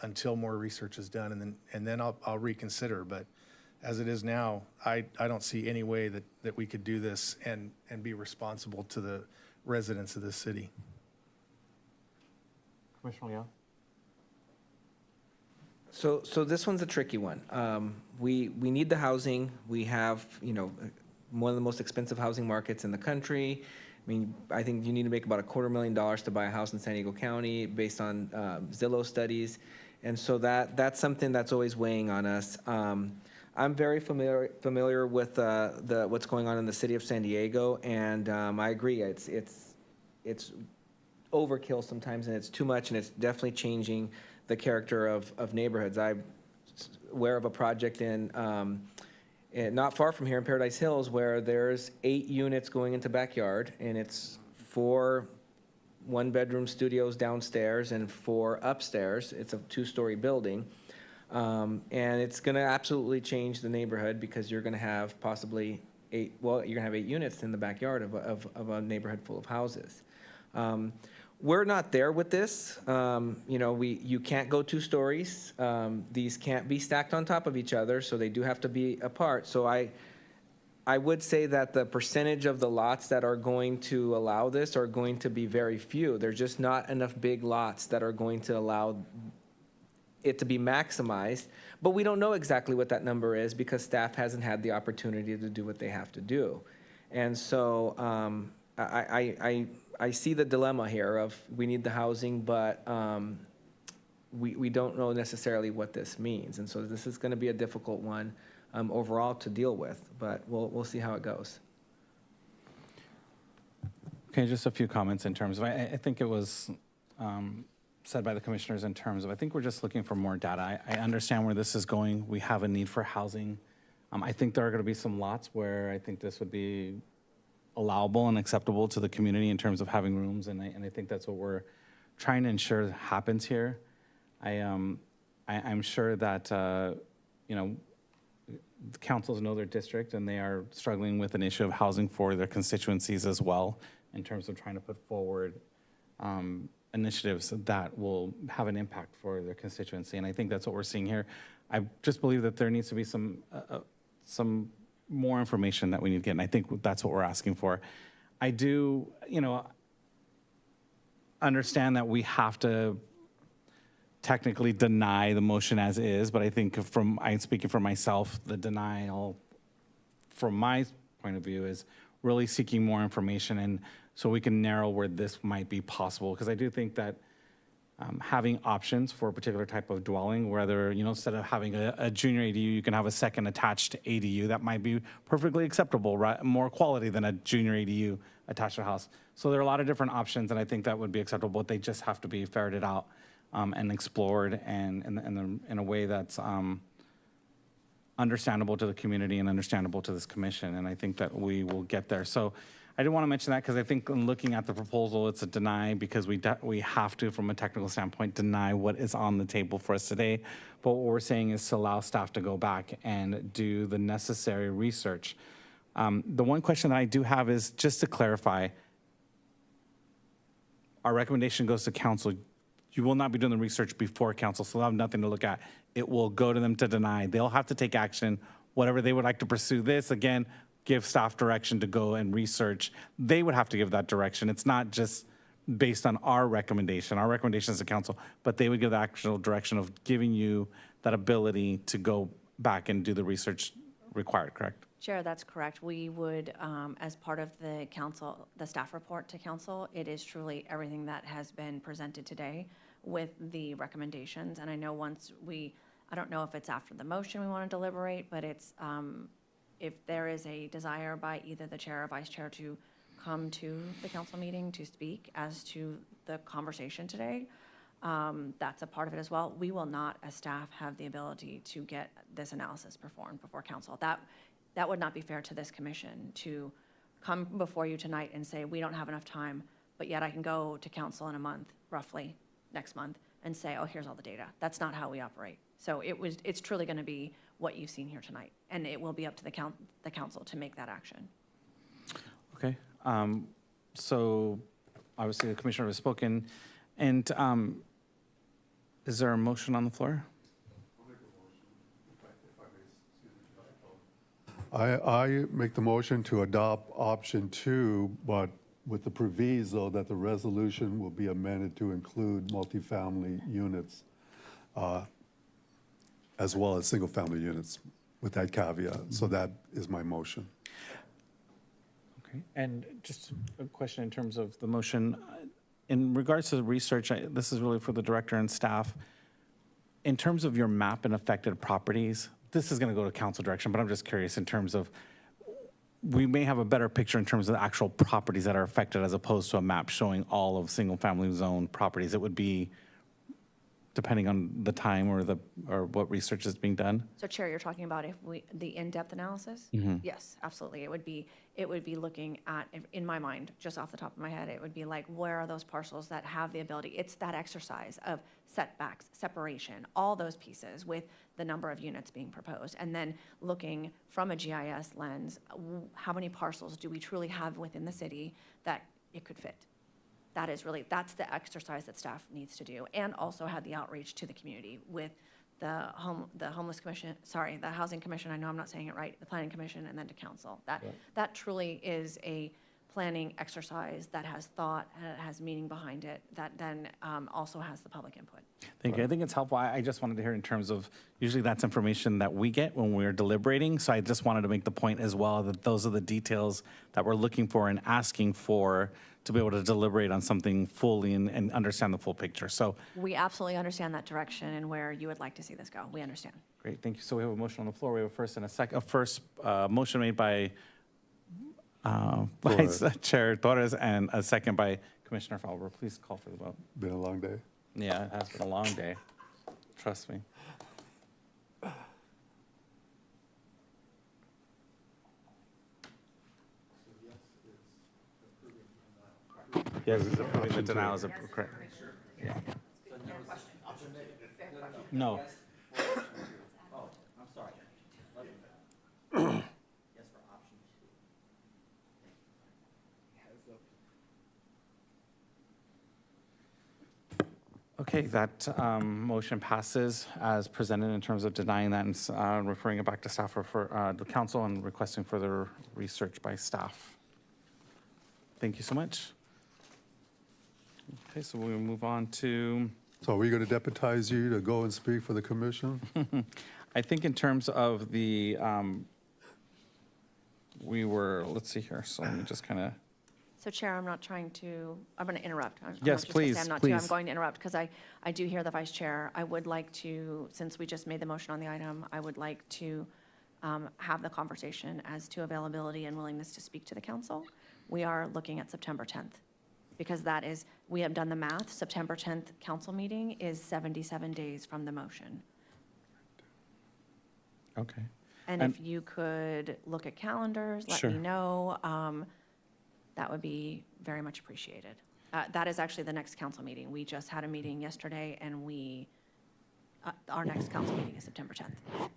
until more research is done, and then I'll reconsider. But as it is now, I don't see any way that we could do this and be responsible to the residents of this city. Commissioner Leal? So this one's a tricky one. We need the housing. We have, one of the most expensive housing markets in the country. I mean, I think you need to make about $250,000 to buy a house in San Diego County based on Zillow studies. And so that's something that's always weighing on us. I'm very familiar with what's going on in the city of San Diego, and I agree. It's overkill sometimes, and it's too much, and it's definitely changing the character of neighborhoods. I'm aware of a project in not far from here in Paradise Hills where there's 8 units going into backyard, and it's 4 one-bedroom studios downstairs and 4 upstairs. It's a 2-story building. And it's going to absolutely change the neighborhood because you're going to have possibly 8 units in the backyard of a neighborhood full of houses. We're not there with this. You can't go 2 stories. These can't be stacked on top of each other, so they do have to be apart. So I would say that the percentage of the lots that are going to allow this are going to be very few. There's just not enough big lots that are going to allow it to be maximized, but we don't know exactly what that number is because staff hasn't had the opportunity to do what they have to do. And so I see the dilemma here of we need the housing, but we don't know necessarily what this means. And so this is going to be a difficult one overall to deal with, but we'll see how it goes. Okay, just a few comments in terms of, I think it was said by the commissioners in terms of, I think we're just looking for more data. I understand where this is going. We have a need for housing. I think there are going to be some lots where I think this would be allowable and acceptable to the community in terms of having rooms, and I think that's what we're trying to ensure happens here. I'm sure that you know, the councils know their district, and they are struggling with an issue of housing for their constituencies as well, in terms of trying to put forward initiatives that will have an impact for their constituency. And I think that's what we're seeing here. I just believe that there needs to be some more information that we need to get, and I think that's what we're asking for. I do, understand that we have to technically deny the motion as is, but I think I'm speaking for myself, the denial from my point of view is really seeking more information, and so we can narrow where this might be possible. Because I do think that having options for a particular type of dwelling, whether, instead of having a junior ADU, you can have a second attached ADU, that might be perfectly acceptable, right? More quality than a junior ADU attached to a house. So there are a lot of different options, and I think that would be acceptable, but they just have to be ferreted out and explored, and in a way that's understandable to the community and understandable to this commission, and I think that we will get there. So I did want to mention that because I think in looking at the proposal, it's a deny because we have to, from a technical standpoint, deny what is on the table for us today. But what we're saying is to allow staff to go back and do the necessary research. The one question that I do have is just to clarify, our recommendation goes to council. You will not be doing the research before council, so they'll have nothing to look at. It will go to them to deny. They'll have to take action, whatever they would like to pursue this. Again, give staff direction to go and research. They would have to give that direction. It's not just based on our recommendation. Our recommendation is to council, but they would give the actual direction of giving you that ability to go back and do the research required, correct? Chair, that's correct. We would, as part of the staff report to council, it is truly everything that has been presented today with the recommendations. And I know I don't know if it's after the motion we want to deliberate, but it's, if there is a desire by either the chair or vice chair to come to the council meeting to speak as to the conversation today, that's a part of it as well. We will not, as staff, have the ability to get this analysis performed before council. That would not be fair to this commission to come before you tonight and say, we don't have enough time, but yet I can go to council in a month, roughly, next month, and say, oh, here's all the data. That's not how we operate. So it's truly going to be what you've seen here tonight, and it will be up to the council to make that action. Okay. So obviously the commissioner has spoken, and is there a motion on the floor? I make the motion to adopt option 2, but with the proviso that the resolution will be amended to include multifamily units as well as single-family units with that caveat. So that is my motion. Okay. And just a question in terms of the motion. In regards to the research, this is really for the director and staff. In terms of your map and affected properties, this is going to go to council direction, but I'm just curious in terms of, we may have a better picture in terms of the actual properties that are affected as opposed to a map showing all of single-family zone properties. It would be depending on the time or what research is being done. So Chair, you're talking about the in-depth analysis? Yes, absolutely. It would be looking at, in my mind, just off the top of my head, it would be like, where are those parcels that have the ability? It's that exercise of setbacks, separation, all those pieces with the number of units being proposed. And then looking from a GIS lens, how many parcels do we truly have within the city that it could fit? That's the exercise that staff needs to do, and also have the outreach to the community with the homeless commission, the housing commission, I know I'm not saying it right, the planning commission, and then to council. That truly is a planning exercise that has thought, has meaning behind it, that then also has the public input. Thank you. I think it's helpful. I just wanted to hear in terms of, usually that's information that we get when we're deliberating. So I just wanted to make the point as well that those are the details that we're looking for and asking for to be able to deliberate on something fully and understand the full picture. So We absolutely understand that direction and where you would like to see this go. We understand. great, thank you. So we have a motion on the floor. We have a first and a second. A first motion made by Vice Chair Torres and a second by Commissioner Falber. Please call for the vote. Been a long day. Yeah, it has been a long day. Trust me. Yes, it's approving the denial is correct. Yeah. No. Okay, that motion passes as presented in terms of denying that and referring it back to staff for the council and requesting further research by staff. Thank you so much. Okay, so we'll move on to, So are we going to deputize you to go and speak for the commission? I think in terms of the, let's see here, so let me just kind of, So Chair, I'm going to interrupt. I'm Yes, not just gonna say please, I'm not to, I'm please. going to interrupt because I do hear the Vice Chair. I would like to, since we just made the motion on the item, I would like to have the conversation as to availability and willingness to speak to the council. We are looking at September 10th because that is, we have done the math. September 10th council meeting is 77 days from the motion. okay. And if you could look at calendars, let Sure. me know, that would be very much appreciated. That is actually the next council meeting. We just had a meeting yesterday, and our next council meeting is September 10th.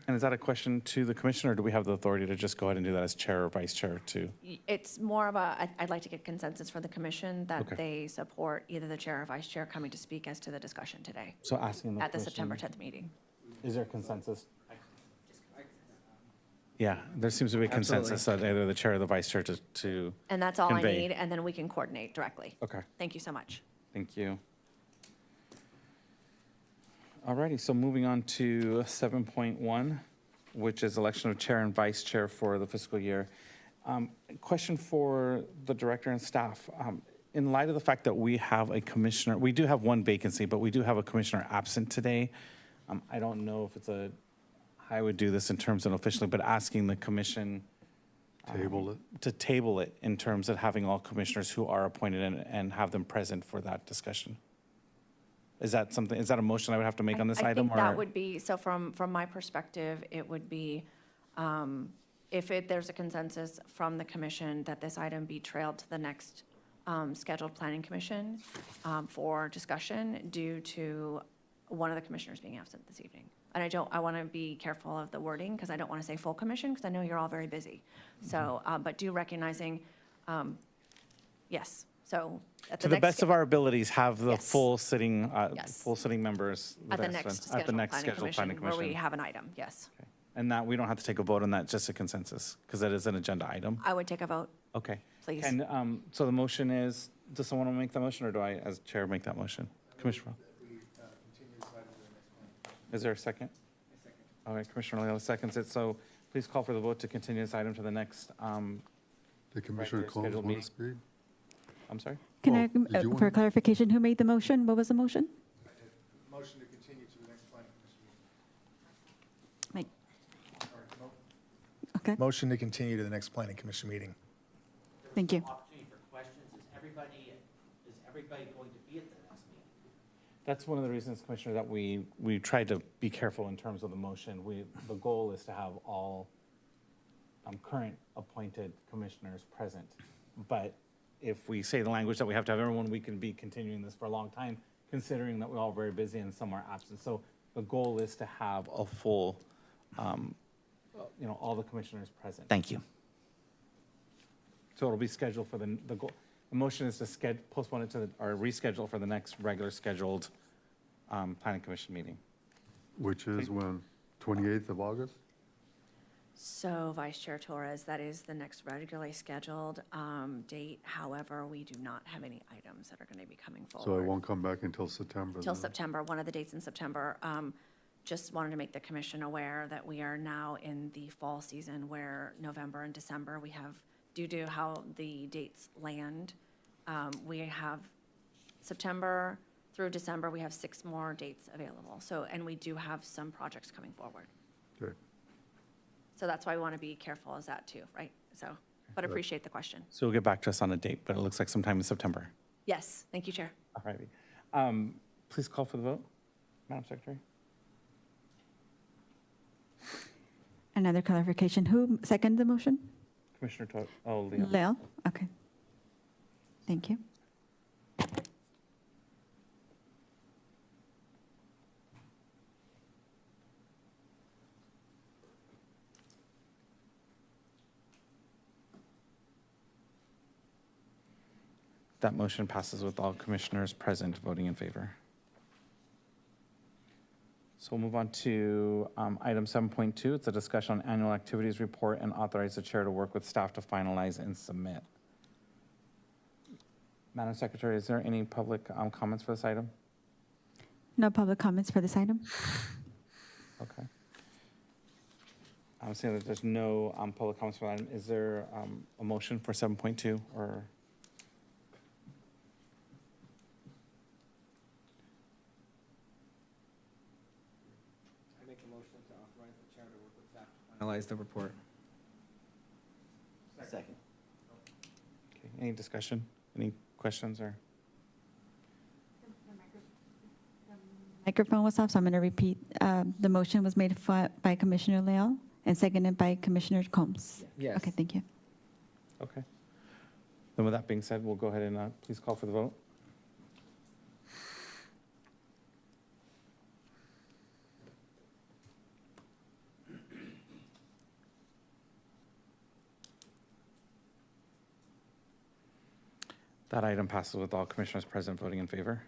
And is that a question to the commissioner, or do we have the authority to just go ahead and do that as chair or vice chair too? It's more of I'd like to get consensus for the commission that Okay. they support either the chair or vice chair coming to speak as to the discussion today So asking the at the commission- September 10th meeting. Is there consensus? Yeah, there seems to be a consensus that either the chair or the vice chair to, And that's all I Convey. need, and then we can coordinate directly. okay, Thank you so much. thank you. Alrighty, so moving on to 7.1, which is election of chair and vice chair for the fiscal year. Question for the director and staff. In light of the fact that we have a commissioner, we do have one vacancy, but we do have a commissioner absent today. I don't know if it's how I would do this in terms of officially, but asking the commission Table it? to table it in terms of having all commissioners who are appointed and have them present for that discussion. Is that a motion I would have to make on this I item? think that or- would be, so from my perspective, it would be, if there's a consensus from the commission that this item be trailed to the next scheduled planning commission for discussion due to one of the commissioners being absent this evening. And I want to be careful of the wording because I don't want to say full commission because I know you're all very busy. So, but do recognizing, yes, so at To the the best of our abilities, have the Yes. full sitting Yes. members. at the there, next so- at the scheduled next planning scheduled planning commission where we commission. have an item, yes. Okay. And that, we don't have to take a vote on that, just a consensus, because that is an agenda item. I would take a vote. Okay. Please. And so the motion is, does someone want to make the motion, or do I, as chair, make that motion? Commissioner? Is there a second? All right, Commissioner Leal seconds it, so please call for the vote to continue this item to the next, The Commissioner Regular Combs scheduled want meeting. to speak? I'm sorry? Can Oh, I, did you for want- clarification, who made the motion? What was the motion? Motion to continue to the next planning commission Like, okay, Motion to continue to the next planning commission meeting. thank you. Opportunity for questions. Is everybody going to be at the next meeting? That's one of the reasons, Commissioner, that we tried to be careful in terms of the motion. The goal is to have all current appointed commissioners present. But if we say the language that we have to have everyone, we can be continuing this for a long time, considering that we're all very busy and some are absent. So the goal is to have a full, all the commissioners present. Thank you. So it'll be scheduled for the goal. The motion is to postpone it or reschedule for the next regular scheduled planning commission meeting. Which is when? 28th of August? So Vice Chair Torres, that is the next regularly scheduled date. However, we do not have any items that are going to be coming forward. So it won't come back until September? Till then? September, one of the dates in September. Just wanted to make the commission aware that we are now in the fall season where November and December, we have, due to how the dates land, we have September through December, we have 6 more dates available. So, and we do have some projects coming forward. Okay. So that's why we want to be careful as that too, right? So, but appreciate the question. So you'll get back to us on a date, but it looks like sometime in September. Yes, thank you, Chair. All righty. Please call for the vote, Madam Secretary. Another clarification, who seconded the motion? Commissioner Leal. Leo? Okay. Thank you. That motion passes with all commissioners present voting in favor. So we'll move on to item 7.2. It's a discussion on annual activities report and authorize the chair to work with staff to finalize and submit. Madam Secretary, is there any public comments for this item? No public comments for this item. Okay. I'm saying that there's no public comments for that item. Is there a motion for 7.2 or? I make a motion to authorize the chair to work with staff to finalize the report. Second. Okay, any discussion? Any questions or? Microphone was off, so I'm going to repeat. The motion was made by Commissioner Leal and seconded by Commissioner Combs. Yes. Okay, thank you. Okay. Then with that being said, we'll go ahead and please call for the vote. That item passes with all commissioners present voting in favor.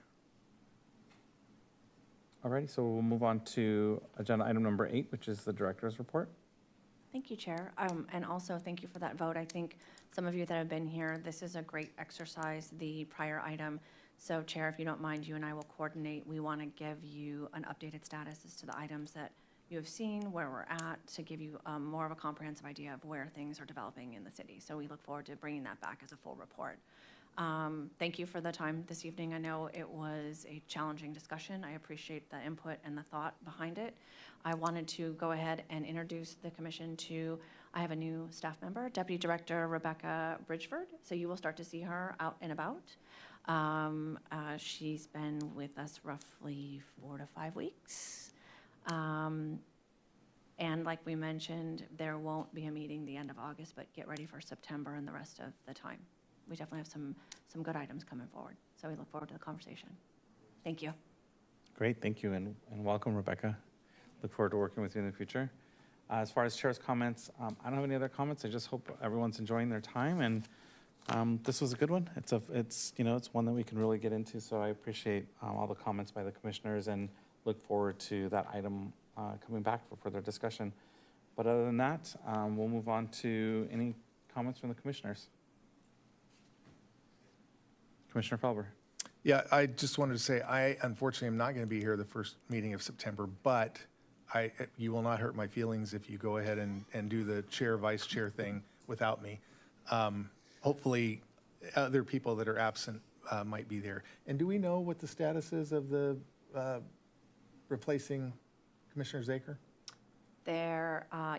Alrighty, so we'll move on to agenda item number 8, which is the director's report. Thank you, Chair. And also, thank you for that vote. I think some of you that have been here, this is a great exercise, the prior item. So, Chair, if you don't mind, you and I will coordinate. We want to give you an updated status as to the items that you have seen, where we're at, to give you more of a comprehensive idea of where things are developing in the city. So we look forward to bringing that back as a full report. Thank you for the time this evening. I know it was a challenging discussion. I appreciate the input and the thought behind it. I wanted to go ahead and introduce the commission to, I have a new staff member, Deputy Director Rebecca Bridgeford. So you will start to see her out and about. She's been with us roughly 4 to 5 weeks. And like we mentioned, there won't be a meeting the end of August, but get ready for September and the rest of the time. We definitely have some good items coming forward. So we look forward to the conversation. Thank you. Great, thank you, and welcome, Rebecca. Look forward to working with you in the future. As far as chair's comments, I don't have any other comments. I just hope everyone's enjoying their time, and this was a good one. It's one that we can really get into, so I appreciate all the comments by the commissioners and look forward to that item coming back for further discussion. But other than that, we'll move on to any comments from the commissioners. Commissioner Felber. Yeah, I just wanted to say, I unfortunately am not going to be here the first meeting of September, but you will not hurt my feelings if you go ahead and do the chair, vice chair thing without me. Hopefully, other people that are absent might be there. And do we know what the status is of the replacing Commissioner Zaker?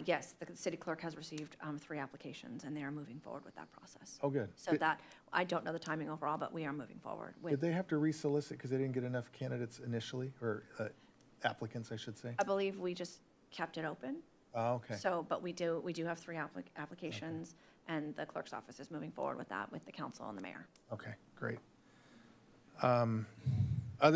Yes, the city clerk has received 3 applications, and they are moving forward with that process. Oh, good. So that, I don't know the timing overall, but we are moving forward Did with, they have to resolicit because they didn't get enough candidates initially, or applicants, I should say? I believe we just kept it open. Oh, okay. So, but we do have 3 applications, and the clerk's office is moving forward with that with the council and the mayor. Okay, great. Other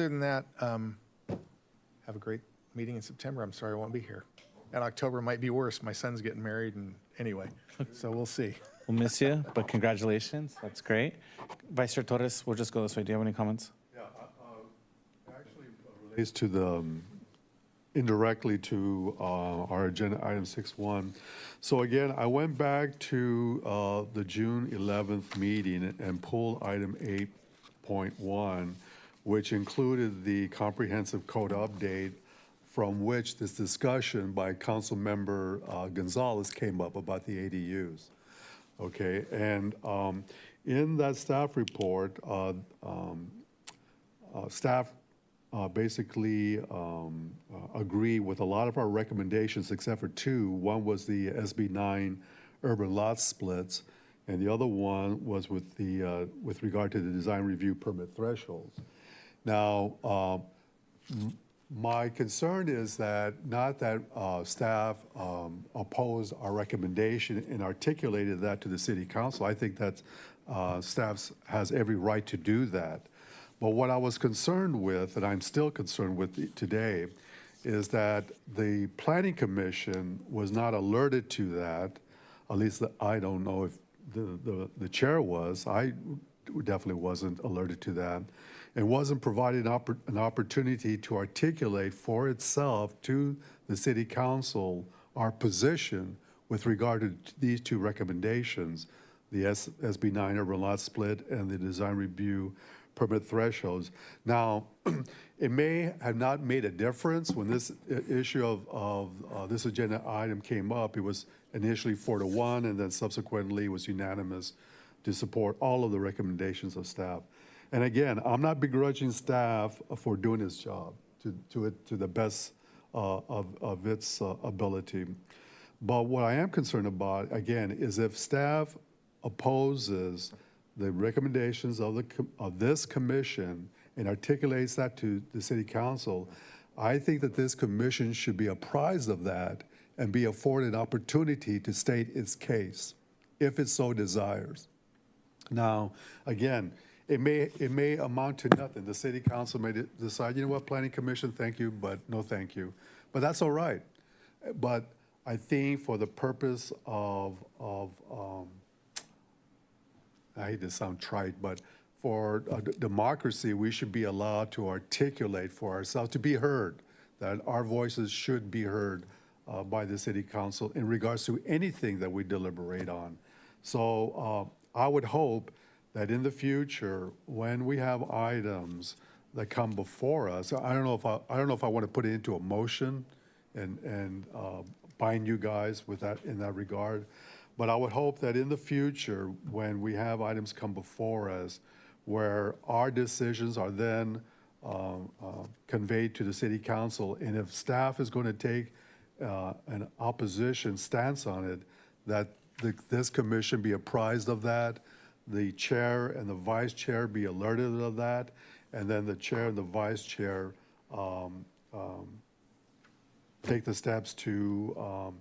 than that, have a great meeting in September. I'm sorry I won't be here. And October might be worse. My son's getting married, and anyway, so we'll see. We'll miss you, but congratulations. That's great. Vice Chair Torres, we'll just go this way. Do you have any comments? Yeah, actually relates to the, indirectly to our agenda item 6.1. So again, I went back to the June 11th meeting and pulled item 8.1, which included the comprehensive code update, from which this discussion by Council Member Gonzalez came up about the ADUs. Okay, and in that staff report, staff basically agree with a lot of our recommendations except for 2. One was the SB 9 urban lot splits, and the other one was with the with regard to the design review permit thresholds. Now, my concern is that not that staff opposed our recommendation and articulated that to the city council. I think that staff has every right to do that. But what I was concerned with, and I'm still concerned with today, is that the planning commission was not alerted to that. At least I don't know if the chair was. I definitely wasn't alerted to that, and wasn't provided an opportunity to articulate for itself to the city council our position with regard to these two recommendations, the SB 9 urban lot split and the design review permit thresholds. Now, it may have not made a difference when this issue of this agenda item came up. It was initially 4-1, and then subsequently it was unanimous to support all of the recommendations of staff. And again, I'm not begrudging staff for doing its job to the best of its ability. But what I am concerned about, again, is if staff opposes the recommendations of this commission and articulates that to the city council, I think that this commission should be apprised of that and be afforded an opportunity to state its case, if it so desires. Now, again, it may amount to nothing. The city council may decide, you know what, planning commission, thank you, but no thank you. But that's all right. But I think for the purpose of I hate to sound trite, but for democracy, we should be allowed to articulate for ourselves, to be heard, that our voices should be heard by the city council in regards to anything that we deliberate on. So I would hope that in the future, when we have items that come before us, I don't know if I want to put it into a motion and bind you guys with that in that regard. But I would hope that in the future, when we have items come before us, where our decisions are then conveyed to the city council, and if staff is going to take an opposition stance on it, that this commission be apprised of that, the chair and the vice chair be alerted of that, and then the chair and the vice chair take the steps to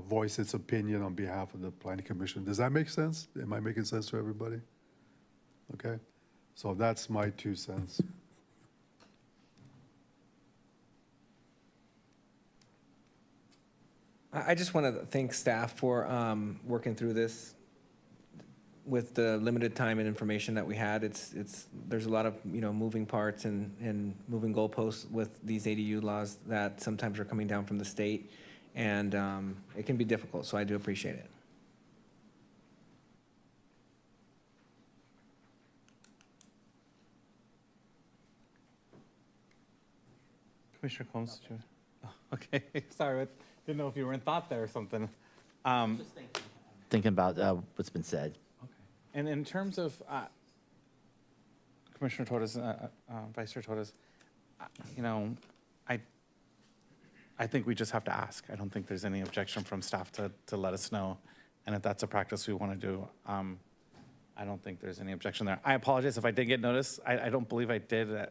voice its opinion on behalf of the planning commission. Does that make sense? Am I making sense to everybody? Okay, so that's my 2 cents. I just want to thank staff for working through this with the limited time and information that we had. There's a lot of, moving parts and moving goalposts with these ADU laws that sometimes are coming down from the state, and it can be difficult, so I do appreciate it. Commissioner Combs, did you? Oh, okay, sorry, I didn't know if you were in thought there or something. Thinking about what's been said. Okay. And in terms of Commissioner Torres, Vice Chair Torres, I think we just have to ask. I don't think there's any objection from staff to let us know. And if that's a practice we want to do, I don't think there's any objection there. I apologize if I did get notice. I don't believe I did.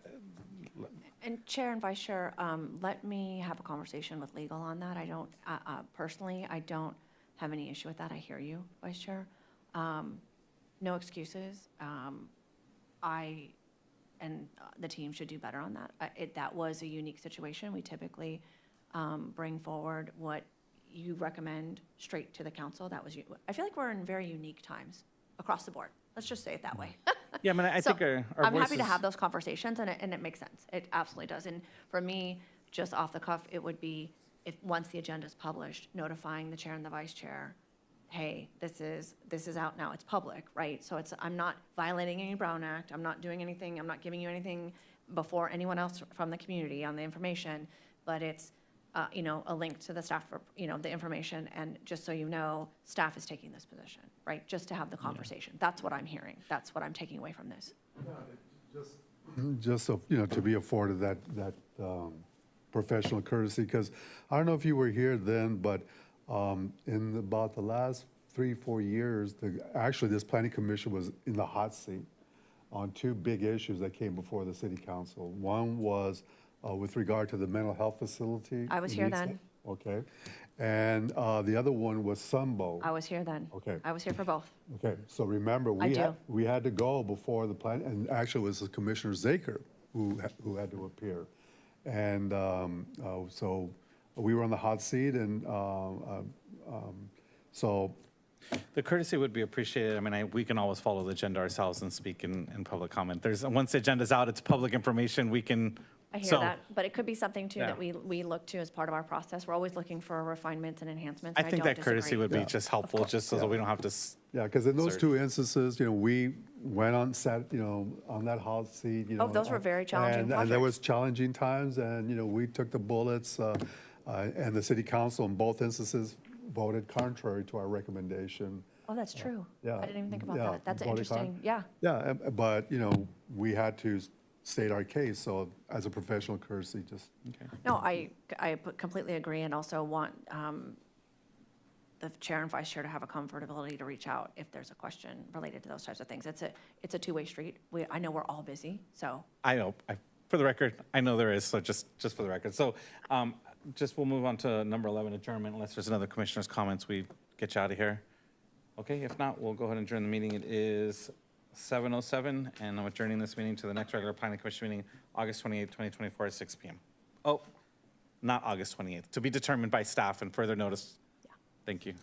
And Chair and Vice Chair, let me have a conversation with legal on that. I don't, personally, I don't have any issue with that. I hear you, Vice Chair. No excuses. I and the team should do better on that. That was a unique situation. We typically bring forward what you recommend straight to the council. That was, I feel like we're in very unique times across the board. Let's just say it that way. Yeah, I mean, I think our I'm happy to voices- have those conversations, and it makes sense. It absolutely does. And for me, just off the cuff, it would be, if, once the agenda is published, notifying the chair and the vice chair, hey, this is out now, it's public, right? So I'm not violating any Brown Act, I'm not doing anything, I'm not giving you anything before anyone else from the community on the information, but it's, a link to the staff, the information, and just so you know, staff is taking this position, right? Just to have the conversation. That's what I'm hearing. That's what I'm taking away from this. Just so, to be afforded that professional courtesy, because I don't know if you were here then, but in about the last 3-4 years, actually this planning commission was in the hot seat on 2 big issues that came before the city council. One was with regard to the mental health facility. I was here then. Okay. And the other one was Sunbow. I was here then. Okay. I was here for both. Okay, so remember, we had to go before the plan, and actually it was Commissioner Zaker who had to appear. And so we were on the hot seat, and so The courtesy would be appreciated. I mean, we can always follow the agenda ourselves and speak in public comment. Once the agenda's out, it's public information, we can. I hear so- that, but it could be something too Yeah. that we look to as part of our process. We're always looking for refinements and enhancements. I and think don't that courtesy disagree. would be Yeah. just helpful, course. just so that we don't have to, Yeah, because in those Search. two instances, we went on on that hot seat, Oh, those were very challenging And there was projects. challenging times, and, we took the bullets, and the city council in both instances voted contrary to our recommendation. Oh, that's true. Yeah, I didn't even think about yeah, that. That's voted con- interesting. Yeah. Yeah, but, we had to state our case, so as a professional courtesy, just. No, I completely agree and also want the chair and vice chair to have a comfortability to reach out if there's a question related to those types of things. It's a two-way street. I know we're all busy, so. I know, for the record, I know there is, so just for the record. So we'll move on to number 11, adjournment, unless there's another commissioner's comments, we get you out of here. Okay, if not, we'll go ahead and adjourn the meeting. It is 7:07, and I'm adjourning this meeting to the next regular planning commission meeting, August 28th, 2024 at 6 p.m. Oh, not August 28th, to be determined by staff and further notice. Yeah. Thank you.